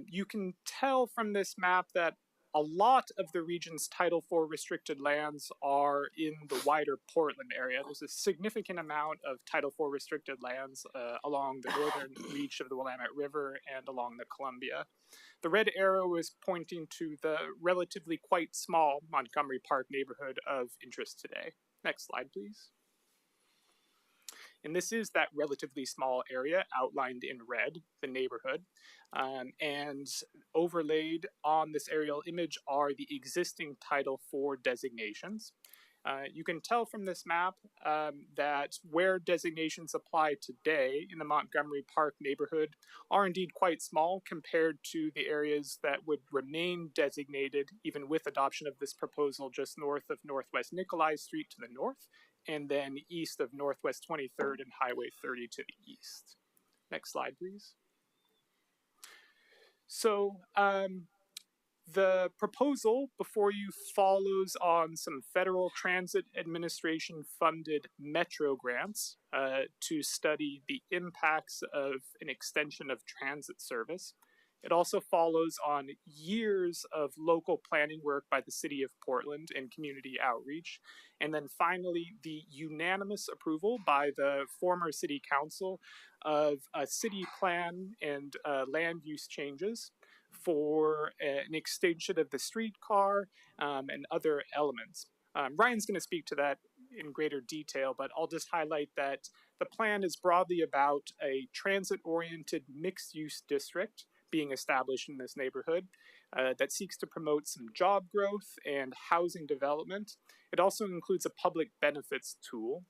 S11: You can tell from this map that a lot of the region's Title IV restricted lands are in the wider Portland area. There's a significant amount of Title IV restricted lands along the northern reach of the Willamette River and along the Columbia. The red arrow is pointing to the relatively quite small Montgomery Park neighborhood of interest today. Next slide, please. And this is that relatively small area outlined in red, the neighborhood. And overlaid on this aerial image are the existing Title IV designations. You can tell from this map that where designations apply today in the Montgomery Park neighborhood are indeed quite small compared to the areas that would remain designated even with adoption of this proposal just north of Northwest Nikolai Street to the north, and then east of Northwest 23rd and Highway 30 to the east. Next slide, please. So the proposal before you follows on some Federal Transit Administration funded Metro grants to study the impacts of an extension of transit service. It also follows on years of local planning work by the City of Portland and community outreach. And then finally, the unanimous approval by the former City Council of a city plan and land use changes for an extension of the streetcar and other elements. Ryan's going to speak to that in greater detail, but I'll just highlight that the plan is broadly about a transit-oriented mixed-use district being established in this neighborhood that seeks to promote some job growth and housing development. It also includes a public benefits tool.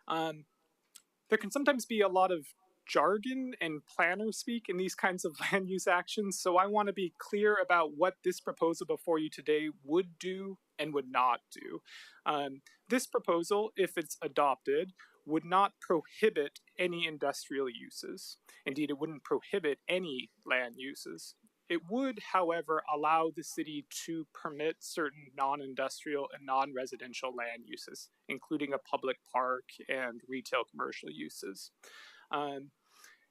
S11: There can sometimes be a lot of jargon and planner speak in these kinds of land use actions, so I want to be clear about what this proposal before you today would do and would not do. This proposal, if it's adopted, would not prohibit any industrial uses. Indeed, it wouldn't prohibit any land uses. It would, however, allow the city to permit certain non-industrial and non-residential land uses, including a public park and retail commercial uses.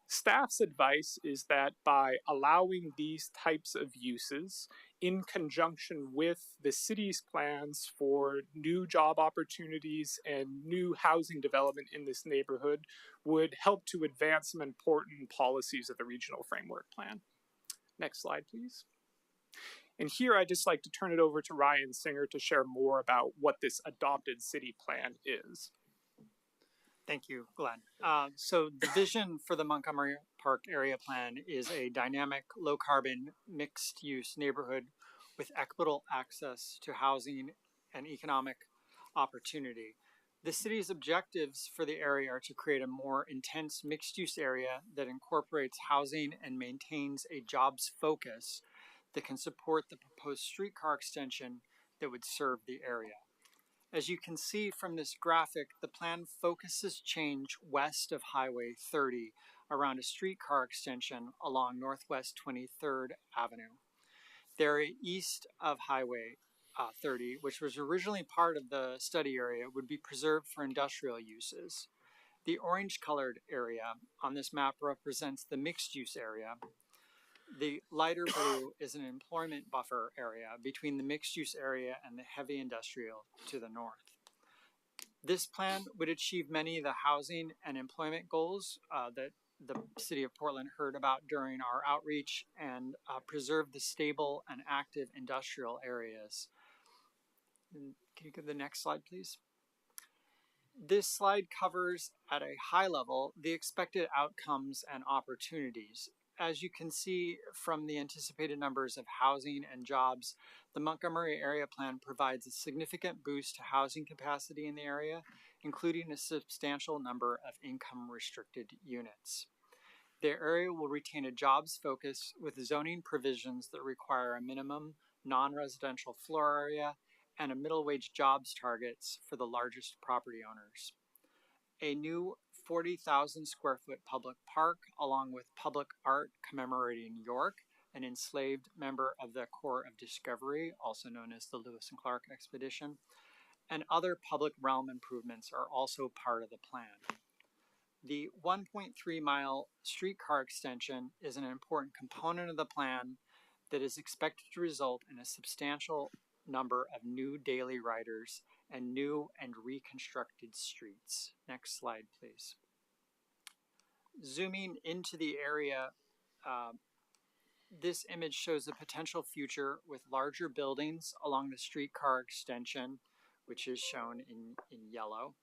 S11: Staff's advice is that by allowing these types of uses in conjunction with the city's plans for new job opportunities and new housing development in this neighborhood would help to advance some important policies of the regional framework plan. Next slide, please. And here I'd just like to turn it over to Ryan Singer to share more about what this adopted city plan is.
S12: Thank you, Glenn. So the vision for the Montgomery Park Area Plan is a dynamic, low-carbon, mixed-use neighborhood with equitable access to housing and economic opportunity. The city's objectives for the area are to create a more intense mixed-use area that incorporates housing and maintains a jobs focus that can support the proposed streetcar extension that would serve the area. As you can see from this graphic, the plan focuses change west of Highway 30 around a streetcar extension along Northwest 23rd Avenue. The area east of Highway 30, which was originally part of the study area, would be preserved for industrial uses. The orange-colored area on this map represents the mixed-use area. The lighter blue is an employment buffer area between the mixed-use area and the heavy industrial to the north. This plan would achieve many of the housing and employment goals that the City of Portland heard about during our outreach and preserve the stable and active industrial areas. And can you go to the next slide, please? This slide covers at a high level the expected outcomes and opportunities. As you can see from the anticipated numbers of housing and jobs, the Montgomery Area Plan provides a significant boost to housing capacity in the area, including a substantial number of income-restricted units. The area will retain a jobs focus with zoning provisions that require a minimum non-residential floor area and a middle wage jobs targets for the largest property owners. A new 40,000 square foot public park, along with public art commemorating York, an enslaved member of the Corps of Discovery, also known as the Lewis and Clark Expedition, and other public realm improvements are also part of the plan. The 1.3 mile streetcar extension is an important component of the plan that is expected to result in a substantial number of new daily riders and new and reconstructed streets. Next slide, please. Zooming into the area, this image shows a potential future with larger buildings along the streetcar extension, which is shown in yellow,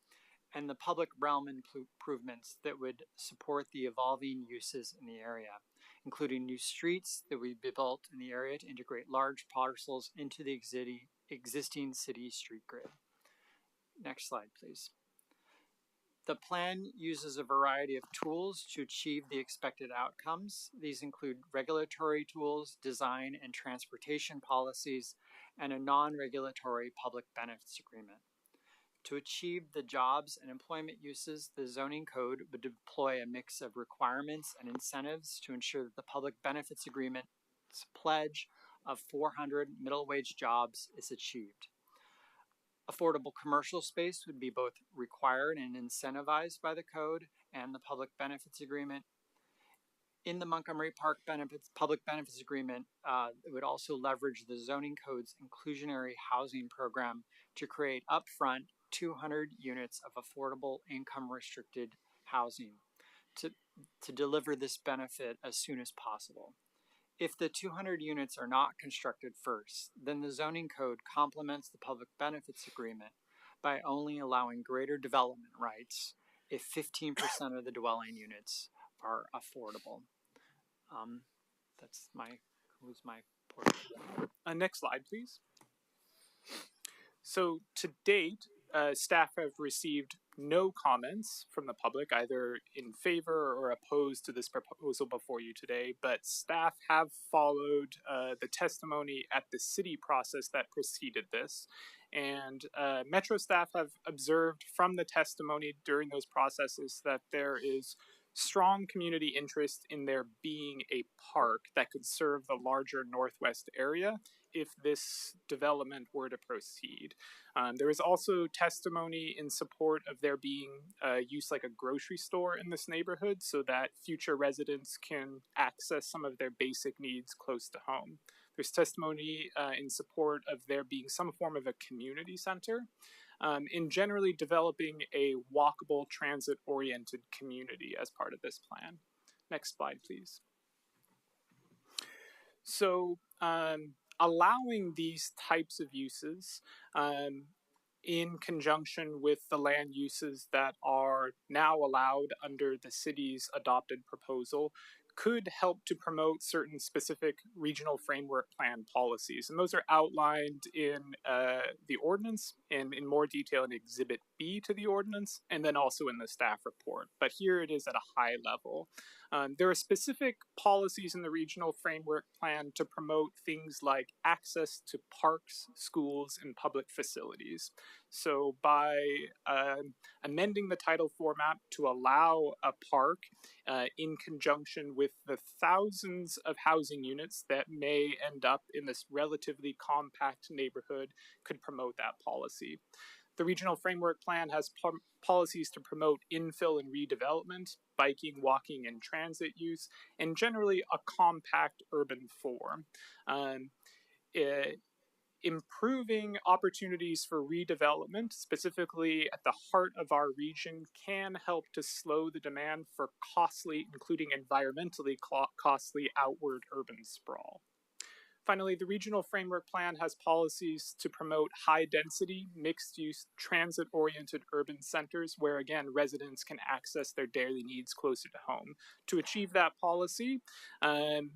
S12: and the public realm improvements that would support the evolving uses in the area, including new streets that would be built in the area to integrate large parcels into the existing city street grid. Next slide, please. The plan uses a variety of tools to achieve the expected outcomes. These include regulatory tools, design and transportation policies, and a non-regulatory public benefits agreement. To achieve the jobs and employment uses, the zoning code would deploy a mix of requirements and incentives to ensure that the public benefits agreement's pledge of 400 middle wage jobs is achieved. Affordable commercial space would be both required and incentivized by the code and the public benefits agreement. In the Montgomery Park public benefits agreement, it would also leverage the zoning code's inclusionary housing program to create upfront 200 units of affordable income-restricted housing to deliver this benefit as soon as possible. If the 200 units are not constructed first, then the zoning code complements the public benefits agreement by only allowing greater development rights if 15% of the dwelling units are affordable. That's my portion.
S11: Next slide, please. So to date, staff have received no comments from the public, either in favor or opposed to this proposal before you today, but staff have followed the testimony at the city process that preceded this. And Metro staff have observed from the testimony during those processes that there is strong community interest in there being a park that could serve the larger Northwest area if this development were to proceed. There is also testimony in support of there being use like a grocery store in this neighborhood so that future residents can access some of their basic needs close to home. There's testimony in support of there being some form of a community center in generally developing a walkable, transit-oriented community as part of this plan. Next slide, please. So allowing these types of uses in conjunction with the land uses that are now allowed under the city's adopted proposal could help to promote certain specific regional framework plan policies. And those are outlined in the ordinance and in more detail in Exhibit B to the ordinance, and then also in the staff report. But here it is at a high level. There are specific policies in the regional framework plan to promote things like access to parks, schools, and public facilities. So by amending the title format to allow a park in conjunction with the thousands of housing units that may end up in this relatively compact neighborhood could promote that policy. The regional framework plan has policies to promote infill and redevelopment, biking, walking, and transit use, and generally a compact urban form. Improving opportunities for redevelopment, specifically at the heart of our region, can help to slow the demand for costly, including environmentally costly outward urban sprawl. Finally, the regional framework plan has policies to promote high-density, mixed-use, transit-oriented urban centers where, again, residents can access their daily needs closer to home. To achieve that policy and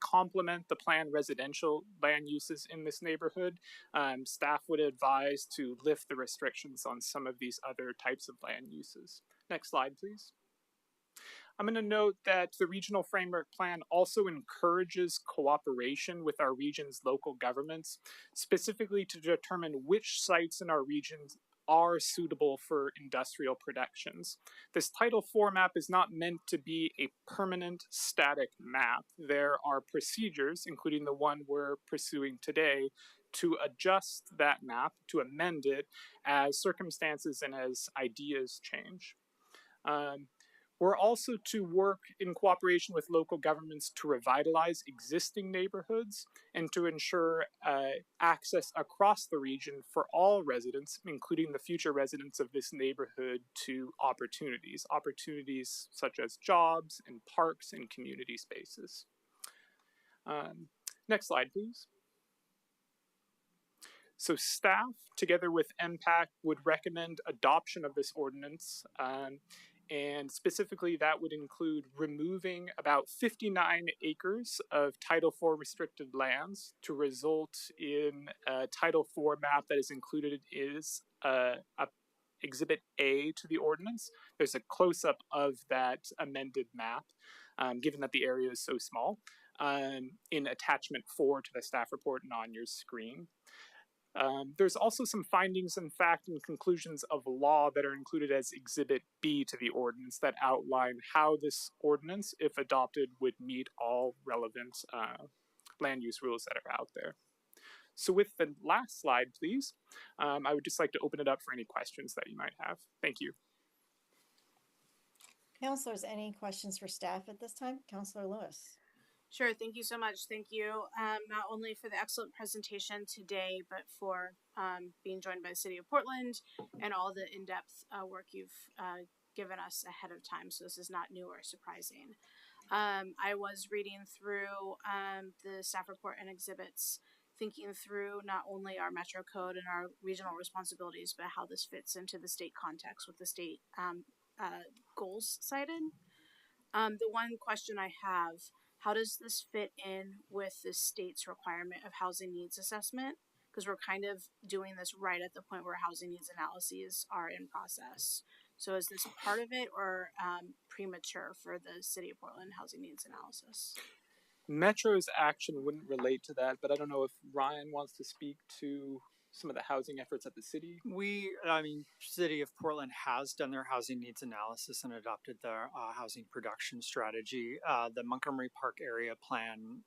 S11: complement the planned residential land uses in this neighborhood, staff would advise to lift the restrictions on some of these other types of land uses. Next slide, please. I'm going to note that the regional framework plan also encourages cooperation with our region's local governments, specifically to determine which sites in our regions are suitable for industrial productions. This Title IV map is not meant to be a permanent static map. There are procedures, including the one we're pursuing today, to adjust that map, to amend it as circumstances and as ideas change. We're also to work in cooperation with local governments to revitalize existing neighborhoods and to ensure access across the region for all residents, including the future residents of this neighborhood, to opportunities such as jobs and parks and community spaces. Next slide, please. So staff, together with MPAC, would recommend adoption of this ordinance. And specifically, that would include removing about 59 acres of Title IV restricted lands to result in a Title IV map that is included is Exhibit A to the ordinance. There's a close-up of that amended map, given that the area is so small, in Attachment 4 to the staff report and on your screen. There's also some findings and fact and conclusions of law that are included as Exhibit B to the ordinance that outline how this ordinance, if adopted, would meet all relevant land use rules that are out there. So with the last slide, please, I would just like to open it up for any questions that you might have. Thank you.
S2: Councilors, any questions for staff at this time? Councilor Lewis.
S10: Sure, thank you so much. Thank you not only for the excellent presentation today, but for being joined by the City of Portland and all the in-depth work you've given us ahead of time. So this is not new or surprising. I was reading through the staff report and exhibits, thinking through not only our Metro Code and our regional responsibilities, but how this fits into the state context with the state goals cited. The one question I have, how does this fit in with the state's requirement of housing needs assessment? Because we're kind of doing this right at the point where housing needs analyses are in process. So is this part of it or premature for the City of Portland housing needs analysis?
S11: Metro's action wouldn't relate to that, but I don't know if Ryan wants to speak to some of the housing efforts at the city.
S12: City of Portland has done their housing needs analysis and adopted their housing production strategy. The Montgomery Park area plan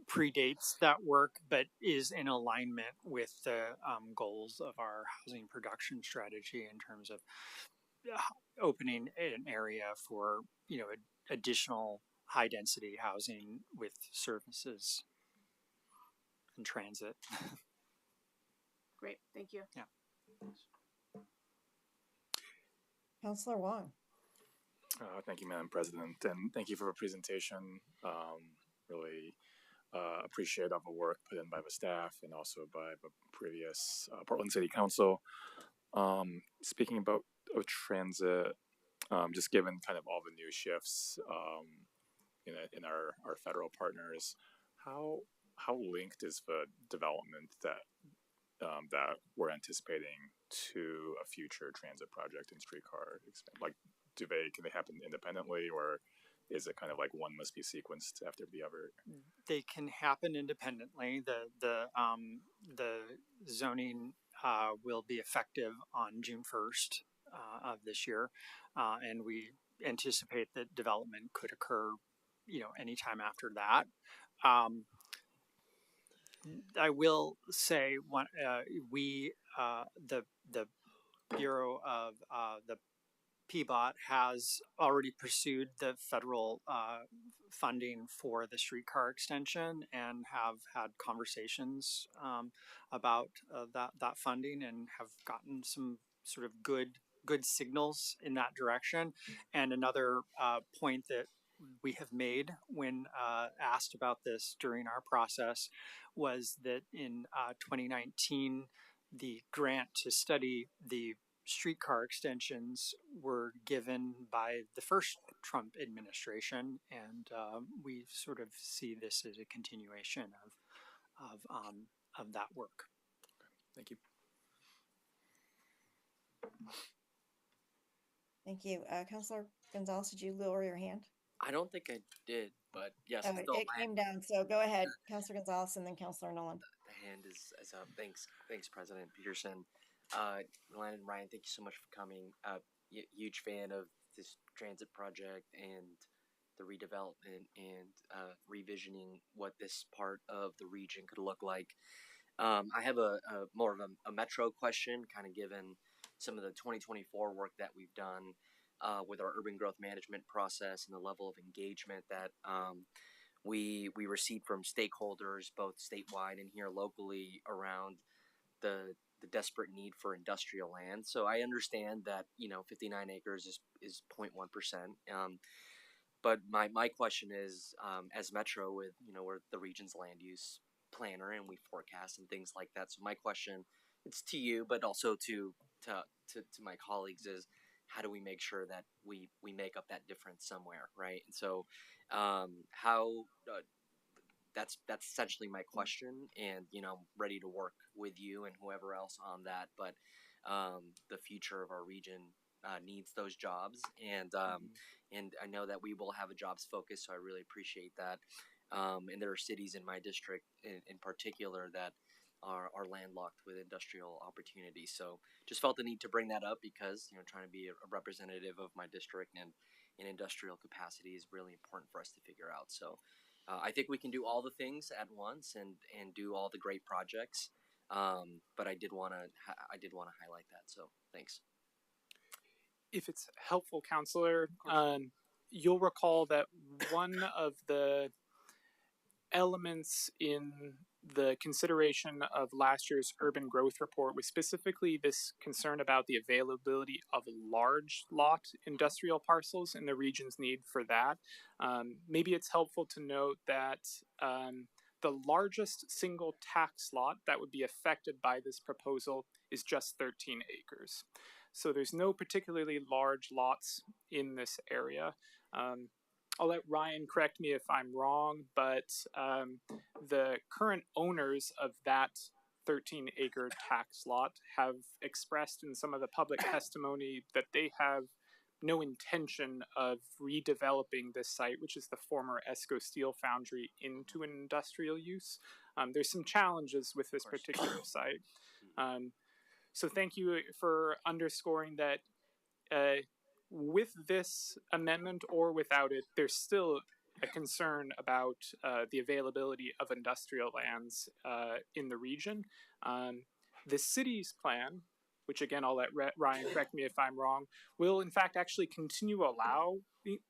S12: predates that work, but is in alignment with the goals of our housing production strategy in terms of opening an area for, additional high density housing with services and transit.
S10: Great, thank you.
S12: Yeah.
S2: Councilor Wong.
S5: Thank you, Madam President, and thank you for the presentation. Really appreciate all the work put in by the staff and also by the previous Portland City Council. Speaking about transit, just given kind of all the new shifts in our federal partners, how linked is the development that we're anticipating to a future transit project and streetcar? Like, can they happen independently, or is it kind of like one must be sequenced after the other?
S12: They can happen independently. The zoning will be effective on June 1st of this year, and we anticipate that development could occur, anytime after that. I will say the Bureau of the PBOT has already pursued the federal funding for the streetcar extension and have had conversations about that funding and have gotten some sort of good signals in that direction. And another point that we have made when asked about this during our process was that in 2019, the grant to study the streetcar extensions were given by the first Trump administration, and we sort of see this as a continuation of that work.
S5: Thank you.
S2: Thank you. Councilor Gonzalez, did you lower your hand?
S13: I don't think I did, but yes,
S2: Oh, it came down. So go ahead, Councilor Gonzalez, and then Councilor Nolan.
S13: The hand is up. Thanks, President Peterson. Glenn and Ryan, thank you so much for coming. Huge fan of this transit project and the redevelopment and revisioning what this part of the region could look like. I have a more of a metro question, kind of given some of the 2024 work that we've done with our urban growth management process and the level of engagement that we received from stakeholders, both statewide and here locally, around the desperate need for industrial land. So I understand that 59 acres is 0.1%. But my question is, as Metro, with we're the region's land use planner and we forecast and things like that. So my question, it's to you, but also to my colleagues, is how do we make sure that we make up that difference somewhere, right? And so that's essentially my question, and I'm ready to work with you and whoever else on that. But the future of our region needs those jobs, and I know that we will have a jobs focus, so I really appreciate that. And there are cities in my district in particular that are landlocked with industrial opportunities. So just felt the need to bring that up because trying to be a representative of my district and in industrial capacity is really important for us to figure out. So I think we can do all the things at once and do all the great projects. But I did want to highlight that. So thanks.
S11: If it's helpful, Counselor, you'll recall that one of the elements in the consideration of last year's urban growth report was specifically this concern about the availability of large lot industrial parcels and the region's need for that. Maybe it's helpful to note that the largest single tax lot that would be affected by this proposal is just 13 acres. So there's no particularly large lots in this area. I'll let Ryan correct me if I'm wrong, but the current owners of that 13-acre tax lot have expressed in some of the public testimony that they have no intention of redeveloping this site, which is the former ESCO Steel Foundry, into an industrial use. There's some challenges with this particular site. So thank you for underscoring that with this amendment or without it, there's still a concern about the availability of industrial lands in the region. The city's plan, which again I'll let Ryan correct me if I'm wrong, will in fact actually continue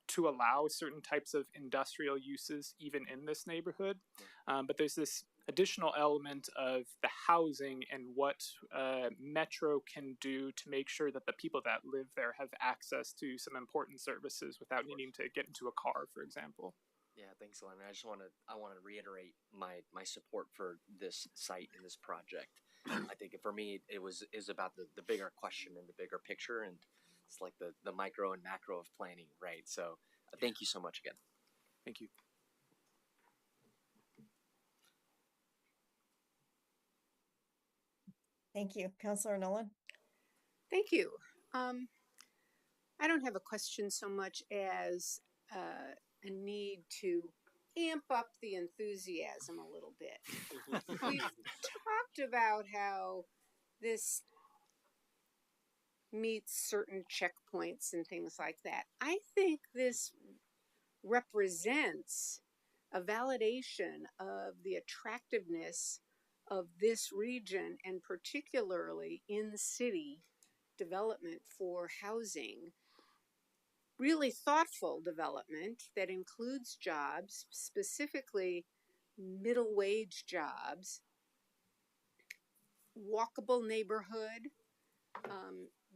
S11: to allow certain types of industrial uses even in this neighborhood. But there's this additional element of the housing and what Metro can do to make sure that the people that live there have access to some important services without needing to get into a car, for example.
S13: Yeah, thanks, Glenn. I want to reiterate my support for this site and this project. I think for me it is about the bigger question and the bigger picture, and it's like the micro and macro of planning, right? So thank you so much again.
S11: Thank you.
S2: Thank you. Councilor Nolan?
S8: Thank you. I don't have a question so much as a need to amp up the enthusiasm a little bit. We've talked about how this meets certain checkpoints and things like that. I think this represents a validation of the attractiveness of this region and particularly in city development for housing. Really thoughtful development that includes jobs, specifically middle wage jobs, walkable neighborhood.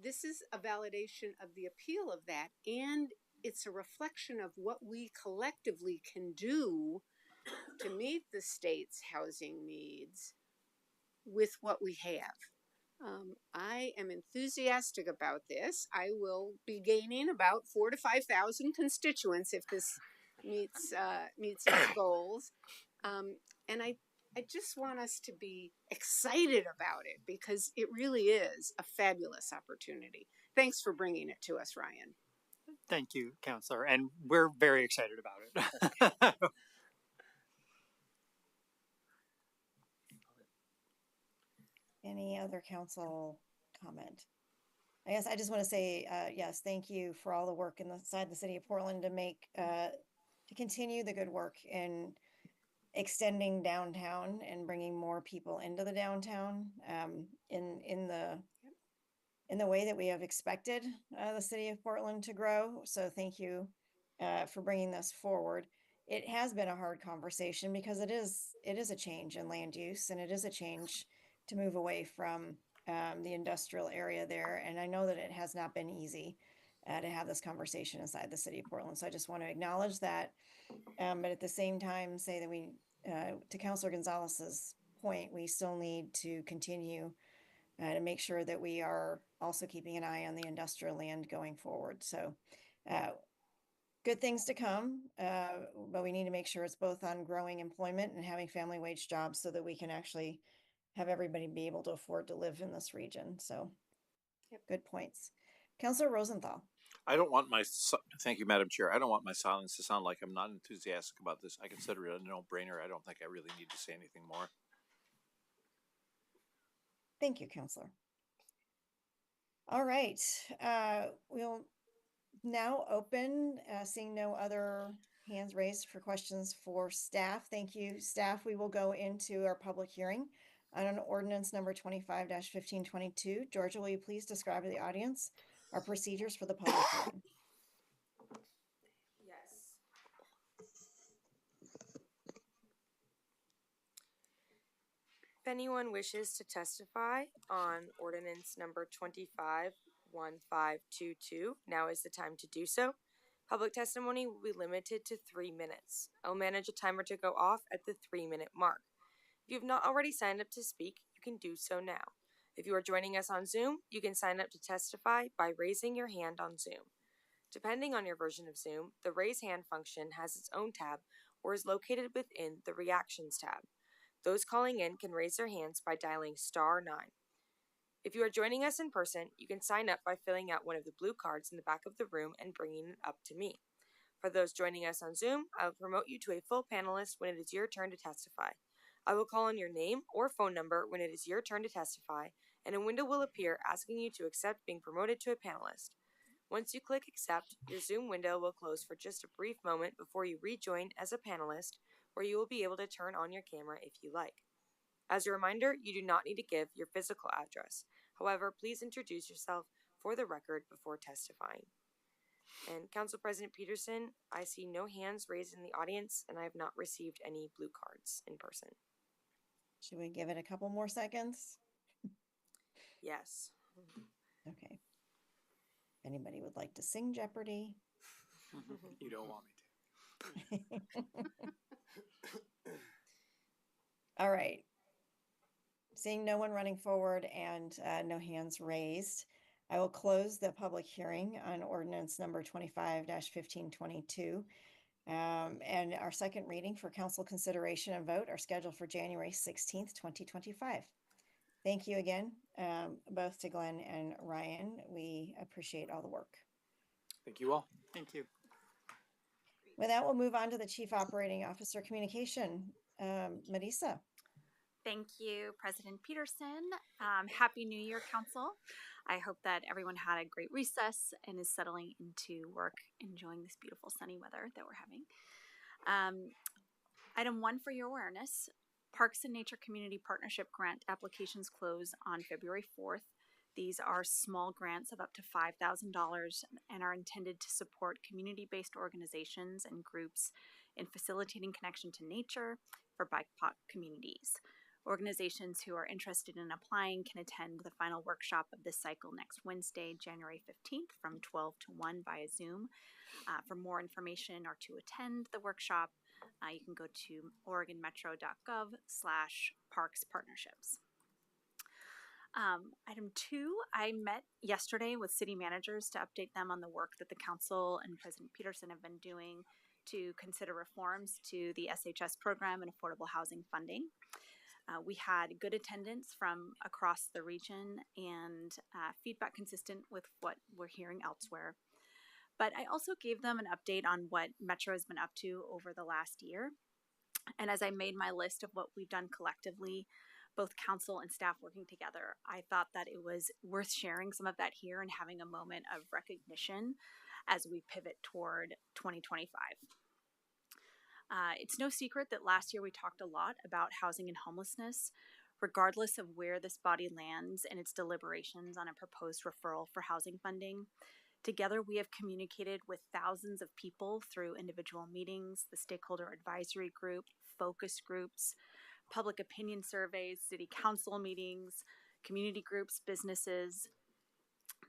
S8: This is a validation of the appeal of that, and it's a reflection of what we collectively can do to meet the state's housing needs with what we have. I am enthusiastic about this. I will be gaining about 4,000 to 5,000 constituents if this meets its goals, and I just want us to be excited about it because it really is a fabulous opportunity. Thanks for bringing it to us, Ryan.
S12: Thank you, Counselor, and we're very excited about it.
S2: Any other council comment? I guess I just want to say, yes, thank you for all the work inside the city of Portland to make, to continue the good work in extending downtown and bringing more people into the downtown, in the way that we have expected the city of Portland to grow. So thank you for bringing this forward. It has been a hard conversation because it is a change in land use, and it is a change to move away from the industrial area there. And I know that it has not been easy to have this conversation inside the city of Portland. So I just want to acknowledge that, but at the same time say that we, to Councilor Gonzalez's point, we still need to continue to make sure that we are also keeping an eye on the industrial land going forward. So good things to come, but we need to make sure it's both on growing employment and having family wage jobs so that we can actually have everybody be able to afford to live in this region. So good points. Councilor Rosenthal.
S14: I don't want thank you, Madam Chair. I don't want my silence to sound like I'm not enthusiastic about this. I consider it a no-brainer. I don't think I really need to say anything more.
S2: Thank you, Councilor. All right, we'll now open, seeing no other hands raised for questions for staff. Thank you, staff. We will go into our public hearing on an ordinance number 25-1522. Georgia, will you please describe to the audience our procedures for the public hearing?
S3: Yes. If anyone wishes to testify on ordinance number 25-1522, now is the time to do so. Public testimony will be limited to 3 minutes. I'll manage a timer to go off at the 3-minute mark. If you have not already signed up to speak, you can do so now. If you are joining us on Zoom, you can sign up to testify by raising your hand on Zoom. Depending on your version of Zoom, the raise hand function has its own tab or is located within the reactions tab. Those calling in can raise their hands by dialing *9. If you are joining us in person, you can sign up by filling out one of the blue cards in the back of the room and bringing it up to me. For those joining us on Zoom, I will promote you to a full panelist when it is your turn to testify. I will call on your name or phone number when it is your turn to testify, and a window will appear asking you to accept being promoted to a panelist. Once you click accept, your Zoom window will close for just a brief moment before you rejoin as a panelist, where you will be able to turn on your camera if you like. As a reminder, you do not need to give your physical address. However, please introduce yourself for the record before testifying. And Council President Peterson, I see no hands raised in the audience, and I have not received any blue cards in person.
S2: Should we give it a couple more seconds?
S3: Yes.
S2: Okay. If anybody would like to sing Jeopardy?
S14: You don't want me to.
S2: All right. Seeing no one running forward and no hands raised, I will close the public hearing on ordinance number 25-1522. And our second reading for council consideration and vote are scheduled for January 16th, 2025. Thank you again, both to Glenn and Ryan. We appreciate all the work.
S14: Thank you all.
S12: Thank you.
S2: With that, we'll move on to the Chief Operating Officer Communication. Marisa.
S15: Thank you, President Peterson. Happy New Year, Council. I hope that everyone had a great recess and is settling into work, enjoying this beautiful sunny weather that we're having. Item 1 for your awareness, Parks and Nature Community Partnership Grant applications close on February 4th. These are small grants of up to $5,000 and are intended to support community-based organizations and groups in facilitating connection to nature for BIPOC communities. Organizations who are interested in applying can attend the final workshop of this cycle next Wednesday, January 15th from 12 to 1 via Zoom. For more information or to attend the workshop, you can go to oregonmetro.gov/parks partnerships. Item 2, I met yesterday with city managers to update them on the work that the council and President Peterson have been doing to consider reforms to the SHS program and affordable housing funding. We had good attendance from across the region and feedback consistent with what we're hearing elsewhere. But I also gave them an update on what Metro has been up to over the last year. And as I made my list of what we've done collectively, both council and staff working together, I thought that it was worth sharing some of that here and having a moment of recognition as we pivot toward 2025. It's no secret that last year we talked a lot about housing and homelessness, regardless of where this body lands in its deliberations on a proposed referral for housing funding. Together, we have communicated with thousands of people through individual meetings, the stakeholder advisory group, focus groups, public opinion surveys, city council meetings, community groups, businesses.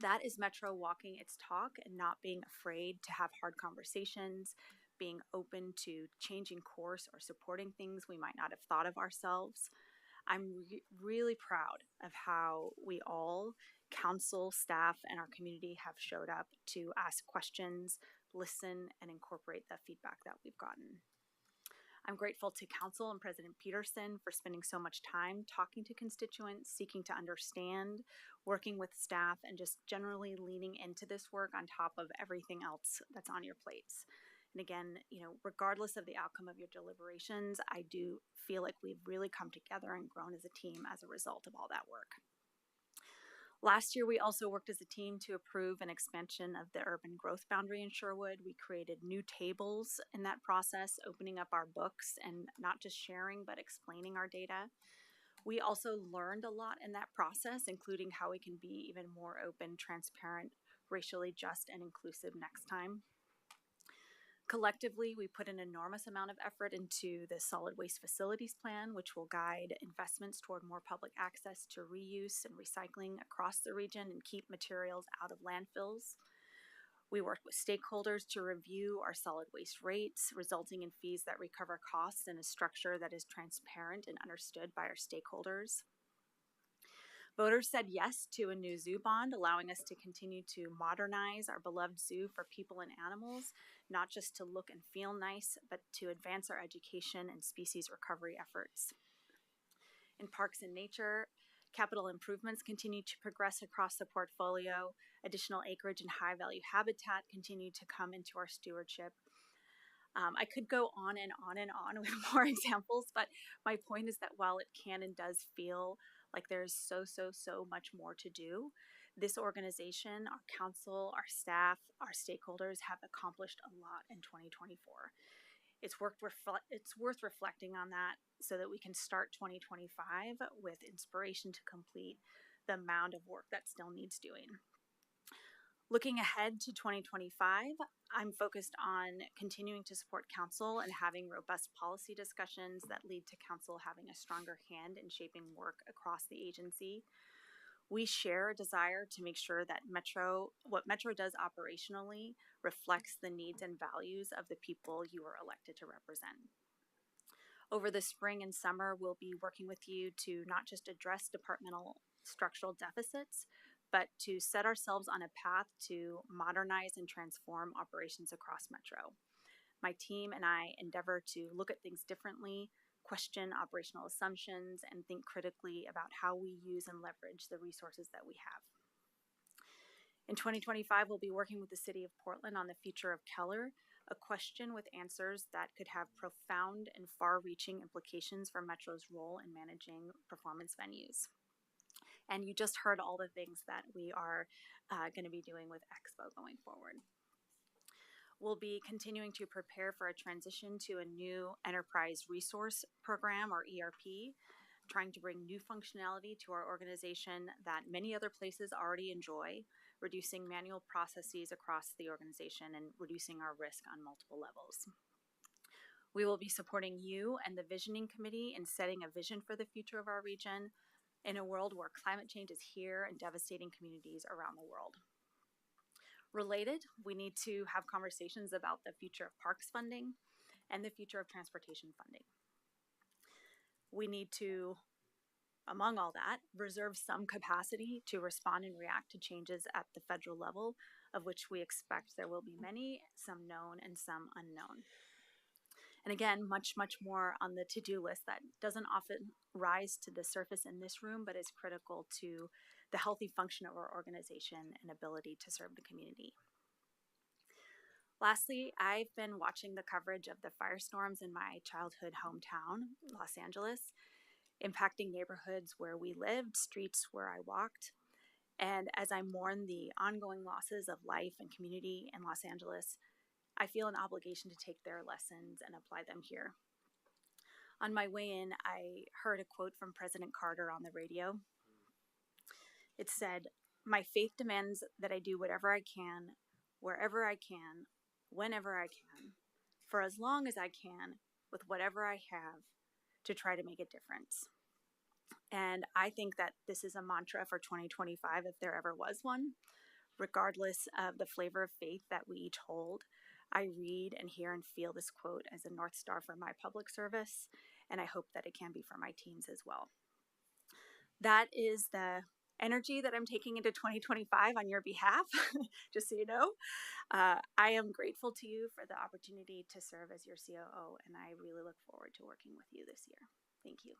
S15: That is Metro walking its talk and not being afraid to have hard conversations, being open to changing course or supporting things we might not have thought of ourselves. I'm really proud of how we all, council, staff, and our community have showed up to ask questions, listen, and incorporate the feedback that we've gotten. I'm grateful to Council and President Peterson for spending so much time talking to constituents, seeking to understand, working with staff, and just generally leaning into this work on top of everything else that's on your plates. And again, regardless of the outcome of your deliberations, I do feel like we've really come together and grown as a team as a result of all that work. Last year, we also worked as a team to approve an expansion of the urban growth boundary in Sherwood. We created new tables in that process, opening up our books and not just sharing, but explaining our data. We also learned a lot in that process, including how we can be even more open, transparent, racially just, and inclusive next time. Collectively, we put an enormous amount of effort into the solid waste facilities plan, which will guide investments toward more public access to reuse and recycling across the region and keep materials out of landfills. We worked with stakeholders to review our solid waste rates, resulting in fees that recover costs in a structure that is transparent and understood by our stakeholders. Voters said yes to a new zoo bond, allowing us to continue to modernize our beloved zoo for people and animals, not just to look and feel nice, but to advance our education and species recovery efforts. In Parks and Nature, capital improvements continue to progress across the portfolio. Additional acreage and high-value habitat continue to come into our stewardship. I could go on and on and on with more examples, but my point is that while it can and does feel like there's so much more to do, this organization, our council, our staff, our stakeholders have accomplished a lot in 2024. It's worth reflecting on that so that we can start 2025 with inspiration to complete the mound of work that still needs doing. Looking ahead to 2025, I'm focused on continuing to support council and having robust policy discussions that lead to council having a stronger hand in shaping work across the agency. We share a desire to make sure that what Metro does operationally reflects the needs and values of the people you are elected to represent. Over the spring and summer, we'll be working with you to not just address departmental structural deficits, but to set ourselves on a path to modernize and transform operations across Metro. My team and I endeavor to look at things differently, question operational assumptions, and think critically about how we use and leverage the resources that we have. In 2025, we'll be working with the City of Portland on the future of Keller, a question with answers that could have profound and far-reaching implications for Metro's role in managing performance venues. And you just heard all the things that we are going to be doing with Expo going forward. We'll be continuing to prepare for a transition to a new enterprise resource program, or ERP, trying to bring new functionality to our organization that many other places already enjoy, reducing manual processes across the organization and reducing our risk on multiple levels. We will be supporting you and the Visioning Committee in setting a vision for the future of our region in a world where climate change is here and devastating communities around the world. Related, we need to have conversations about the future of parks funding and the future of transportation funding. We need to, among all that, reserve some capacity to respond and react to changes at the federal level, of which we expect there will be many, some known and some unknown. And again, much more on the to-do list that doesn't often rise to the surface in this room, but is critical to the healthy function of our organization and ability to serve the community. Lastly, I've been watching the coverage of the firestorms in my childhood hometown, Los Angeles, impacting neighborhoods where we lived, streets where I walked. And as I mourn the ongoing losses of life and community in Los Angeles, I feel an obligation to take their lessons and apply them here. On my way in, I heard a quote from President Carter on the radio. It said, "My faith demands that I do whatever I can, wherever I can, whenever I can, for as long as I can, with whatever I have, to try to make a difference." And I think that this is a mantra for 2025, if there ever was one. Regardless of the flavor of faith that we each hold, I read and hear and feel this quote as a North Star for my public service, and I hope that it can be for my teams as well. That is the energy that I'm taking into 2025 on your behalf, just so you know. I am grateful to you for the opportunity to serve as your COO, and I really look forward to working with you this year. Thank you.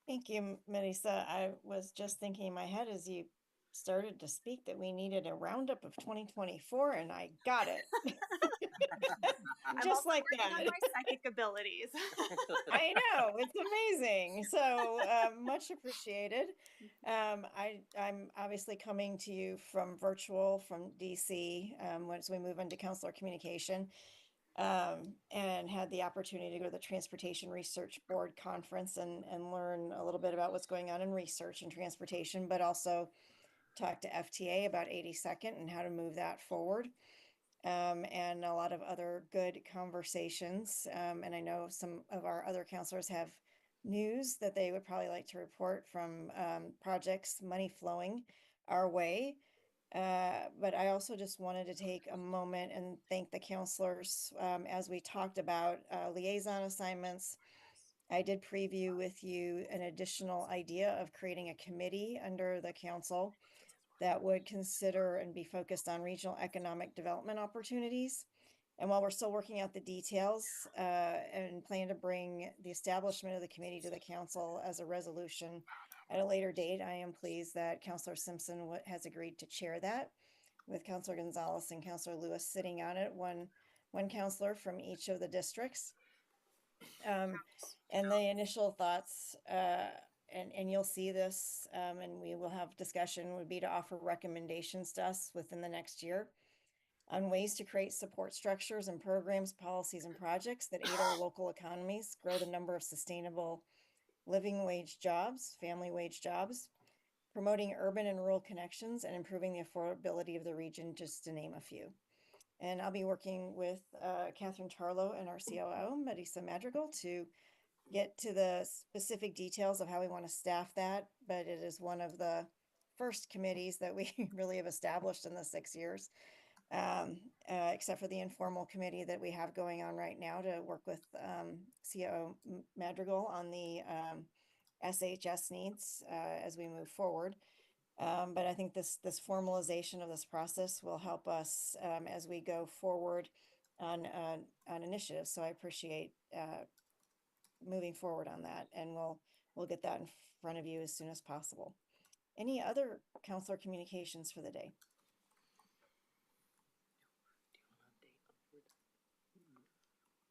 S2: Thank you, Melissa. I was just thinking in my head as you started to speak that we needed a roundup of 2024, and I got it.
S15: I'm
S2: Just
S15: also
S2: like
S15: working on
S2: that.
S15: my psychic abilities.
S2: I know, it's amazing. So much appreciated. I'm obviously coming to you from virtual from DC once we move into counselor communication, and had the opportunity to go to the Transportation Research Board conference and learn a little bit about what's going on in research and transportation, but also talk to FTA about 82nd and how to move that forward. And a lot of other good conversations. And I know some of our other counselors have news that they would probably like to report from projects, money flowing our way. But I also just wanted to take a moment and thank the counselors as we talked about liaison assignments. I did preview with you an additional idea of creating a committee under the council that would consider and be focused on regional economic development opportunities. And while we're still working out the details and plan to bring the establishment of the committee to the council as a resolution at a later date, I am pleased that Councilor Simpson has agreed to chair that, with Councilor Gonzalez and Councilor Lewis sitting on it, one counselor from each of the districts. And the initial thoughts, and you'll see this, and we will have discussion, would be to offer recommendations to us within the next year on ways to create support structures and programs, policies, and projects that aid our local economies, grow the number of sustainable living wage jobs, family wage jobs, promoting urban and rural connections, and improving the affordability of the region, just to name a few. And I'll be working with Catherine Charlo and our COO, Melissa Madrigal, to get to the specific details of how we want to staff that. But it is one of the first committees that we really have established in the 6 years, except for the informal committee that we have going on right now to work with COO Madrigal on the SHS needs as we move forward. But I think this formalization of this process will help us as we go forward on initiatives. So I appreciate moving forward on that, and we'll get that in front of you as soon as possible. Any other counselor communications for the day?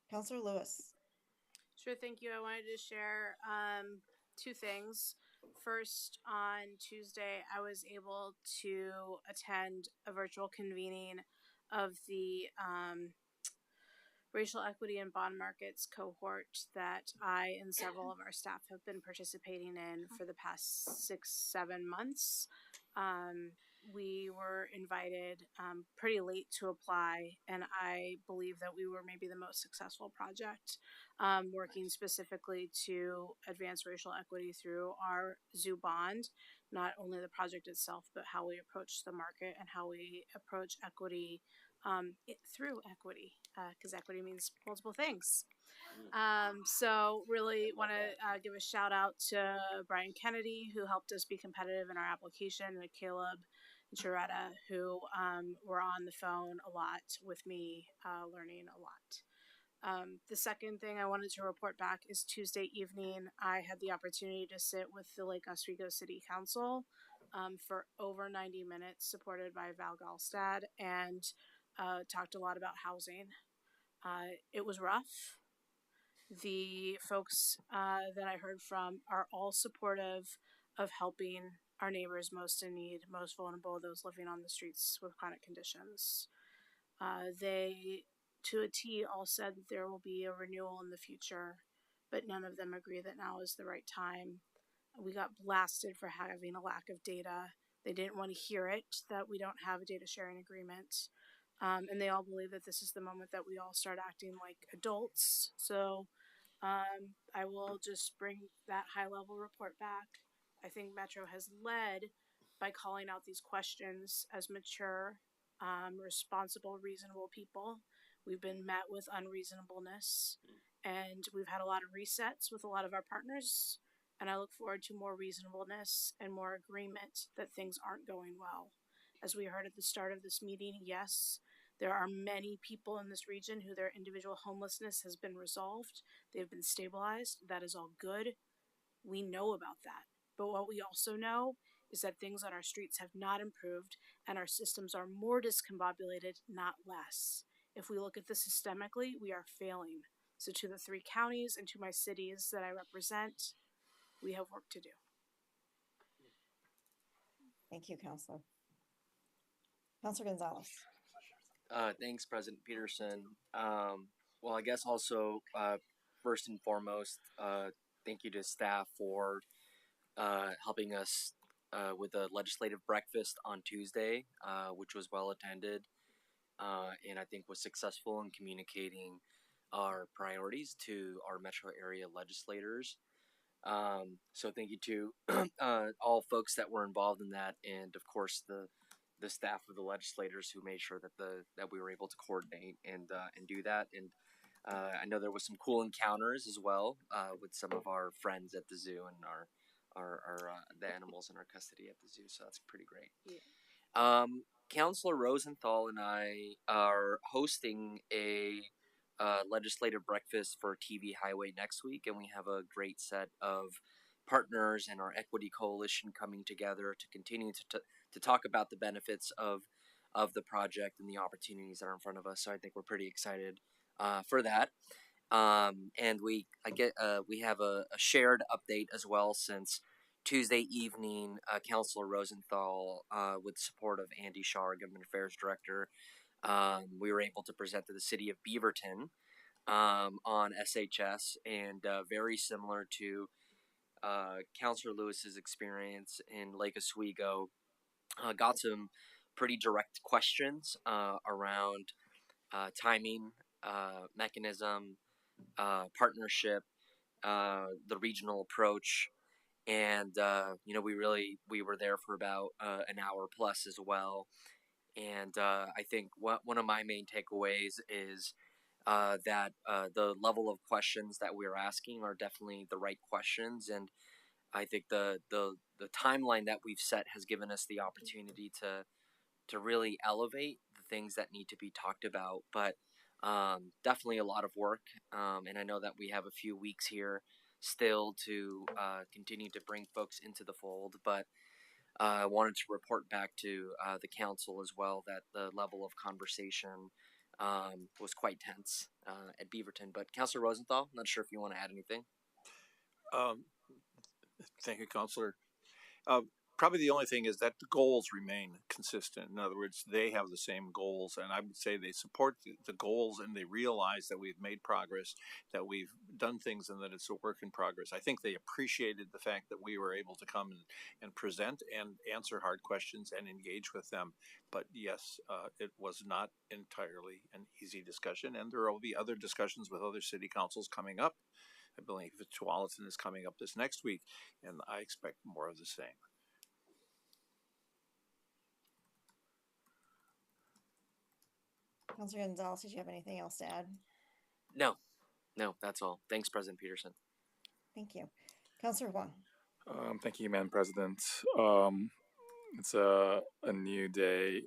S2: Counselor Lewis.
S10: Sure, thank you. I wanted to share two things. First, on Tuesday, I was able to attend a virtual convening of the racial equity and bond markets cohort that I and several of our staff have been participating in for the past 6-7 months. We were invited pretty late to apply, and I believe that we were maybe the most successful project working specifically to advance racial equity through our zoo bond, not only the project itself, but how we approach the market and how we approach equity through equity, because equity means multiple things. So really want to give a shout out to Brian Kennedy, who helped us be competitive in our application, and Caleb and Sharetta, who were on the phone a lot with me, learning a lot. The second thing I wanted to report back is Tuesday evening, I had the opportunity to sit with the Lake Oswego City Council for over 90 minutes, supported by Val Galstad, and talked a lot about housing. It was rough. The folks that I heard from are all supportive of helping our neighbors most in need, most vulnerable, those living on the streets with chronic conditions. They, to a T, all said that there will be a renewal in the future, but none of them agree that now is the right time. We got blasted for having a lack of data. They didn't want to hear it, that we don't have a data sharing agreement. And they all believe that this is the moment that we all start acting like adults. So I will just bring that high level report back. I think Metro has led by calling out these questions as mature, responsible, reasonable people. We've been met with unreasonableness, and we've had a lot of resets with a lot of our partners. And I look forward to more reasonableness and more agreement that things aren't going well. As we heard at the start of this meeting, yes, there are many people in this region who their individual homelessness has been resolved. They've been stabilized. That is all good. We know about that. But what we also know is that things on our streets have not improved, and our systems are more discombobulated, not less. If we look at this systemically, we are failing. So to the 3 counties and to my cities that I represent, we have work to do.
S2: Thank you, Counselor. Counselor Gonzalez.
S6: Thanks, President Peterson. Well, I guess also, first and foremost, thank you to staff for helping us with a legislative breakfast on Tuesday, which was well attended, and I think was successful in communicating our priorities to our metro area legislators. So thank you to all folks that were involved in that, and of course the staff of the legislators who made sure that we were able to coordinate and do that. And I know there was some cool encounters as well with some of our friends at the zoo and our the animals in our custody at the zoo. So that's pretty great. Yeah. Councilor Rosenthal and I are hosting a legislative breakfast for TV Highway next week, and we have a great set of partners and our equity coalition coming together to continue to talk about the benefits of the project and the opportunities that are in front of us. So I think we're pretty excited for that. And we have a shared update as well, since Tuesday evening, Councilor Rosenthal, with support of Andy Shaw, our Government Affairs Director, we were able to present to the city of Beaverton on SHS, and very similar to Councilor Lewis's experience in Lake Oswego, got some pretty direct questions around timing, mechanism, partnership, the regional approach, and we were there for about an hour plus as well. And I think one of my main takeaways is that the level of questions that we're asking are definitely the right questions, and I think the timeline that we've set has given us the opportunity to really elevate the things that need to be talked about. But definitely a lot of work, and I know that we have a few weeks here still to continue to bring folks into the fold. But I wanted to report back to the council as well that the level of conversation was quite tense at Beaverton. But Councilor Rosenthal, I'm not sure if you want to add anything.
S14: Thank you, Counselor. Probably the only thing is that the goals remain consistent. In other words, they have the same goals, and I would say they support the goals and they realize that we've made progress, that we've done things, and that it's a work in progress. I think they appreciated the fact that we were able to come and present and answer hard questions and engage with them. But yes, it was not entirely an easy discussion, and there will be other discussions with other city councils coming up. I believe Tualatin is coming up this next week, and I expect more of the same.
S2: Councilor Gonzalez, did you have anything else to add?
S13: No, that's all. Thanks, President Peterson.
S2: Thank you. Councilor Huang.
S5: Thank you, Madam President. It's a new day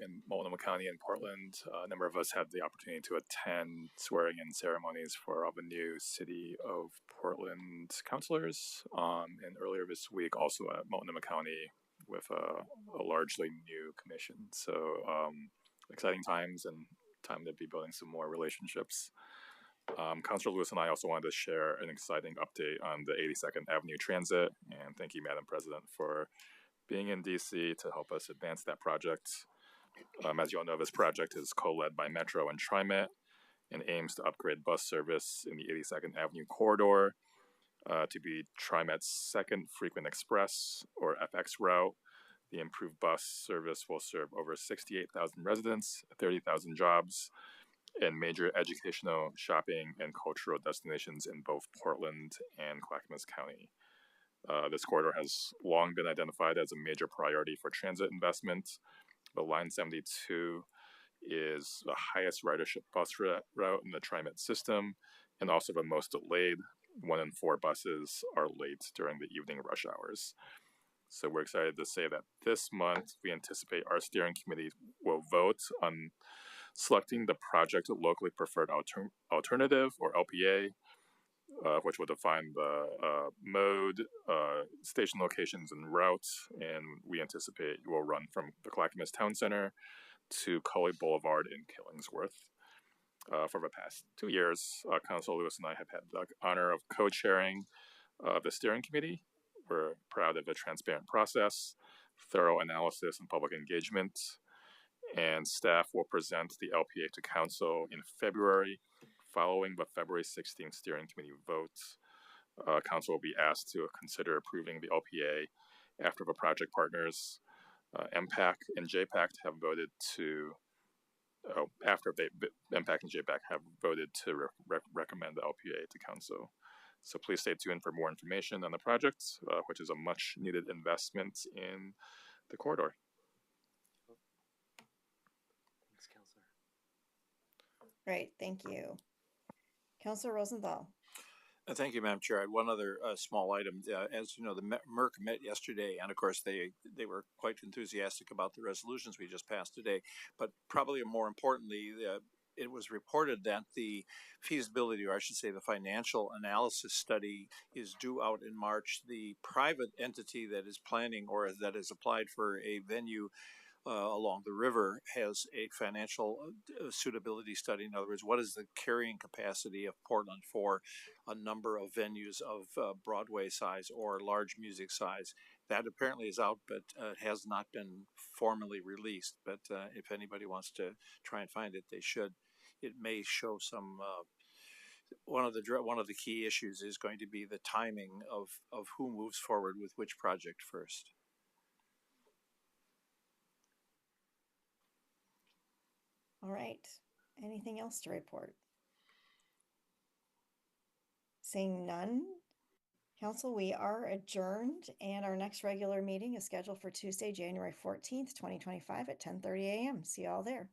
S5: in Multnomah County in Portland. A number of us had the opportunity to attend swearing-in ceremonies for all the new City of Portland councilors. And earlier this week, also at Multnomah County with a largely new commission. So exciting times and time to be building some more relationships. Councilor Lewis and I also wanted to share an exciting update on the 82nd Avenue Transit. And thank you, Madam President, for being in DC to help us advance that project. As you all know, this project is co-led by Metro and TriMet and aims to upgrade bus service in the 82nd Avenue corridor to be TriMet's second frequent express or FX route. The improved bus service will serve over 68,000 residents, 30,000 jobs, and major educational, shopping, and cultural destinations in both Portland and Clackamas County. This corridor has long been identified as a major priority for transit investment. But Line 72 is the highest ridership bus route in the TriMet system and also the most delayed. 1 in 4 buses are late during the evening rush hours. So we're excited to say that this month we anticipate our steering committee will vote on selecting the project locally preferred alternative or LPA, which will define the mode, station locations, and routes. And we anticipate it will run from the Clackamas Town Center to Cully Boulevard in Killingsworth. For the past 2 years, Councilor Lewis and I have had the honor of co-chairing the steering committee. We're proud of the transparent process, thorough analysis, and public engagement. And staff will present the LPA to Council in February. Following the February 16th steering committee vote, Council will be asked to consider approving the LPA after the project partners, MPAC and JPAC, have voted to. MPAC and JPAC have voted to recommend the LPA to Council. So please stay tuned for more information on the project, which is a much needed investment in the corridor.
S13: Thanks, Councilor.
S2: Great, thank you. Councilor Rosenthal.
S14: Thank you, Madam Chair. I had one other small item. As you know, the MERC met yesterday, and of course they were quite enthusiastic about the resolutions we just passed today. But probably more importantly, it was reported that the feasibility, or I should say the financial analysis study, is due out in March. The private entity that is planning or that has applied for a venue along the river has a financial suitability study. In other words, what is the carrying capacity of Portland for a number of venues of Broadway size or large music size? That apparently is out, but has not been formally released. But if anybody wants to try and find it, they should. It may show some. One of the key issues is going to be the timing of who moves forward with which project first.
S2: All right. Anything else to report? Seeing none, Council, we are adjourned, and our next regular meeting is scheduled for Tuesday, January 14th, 2025 at 10:30 a.m. See you all there.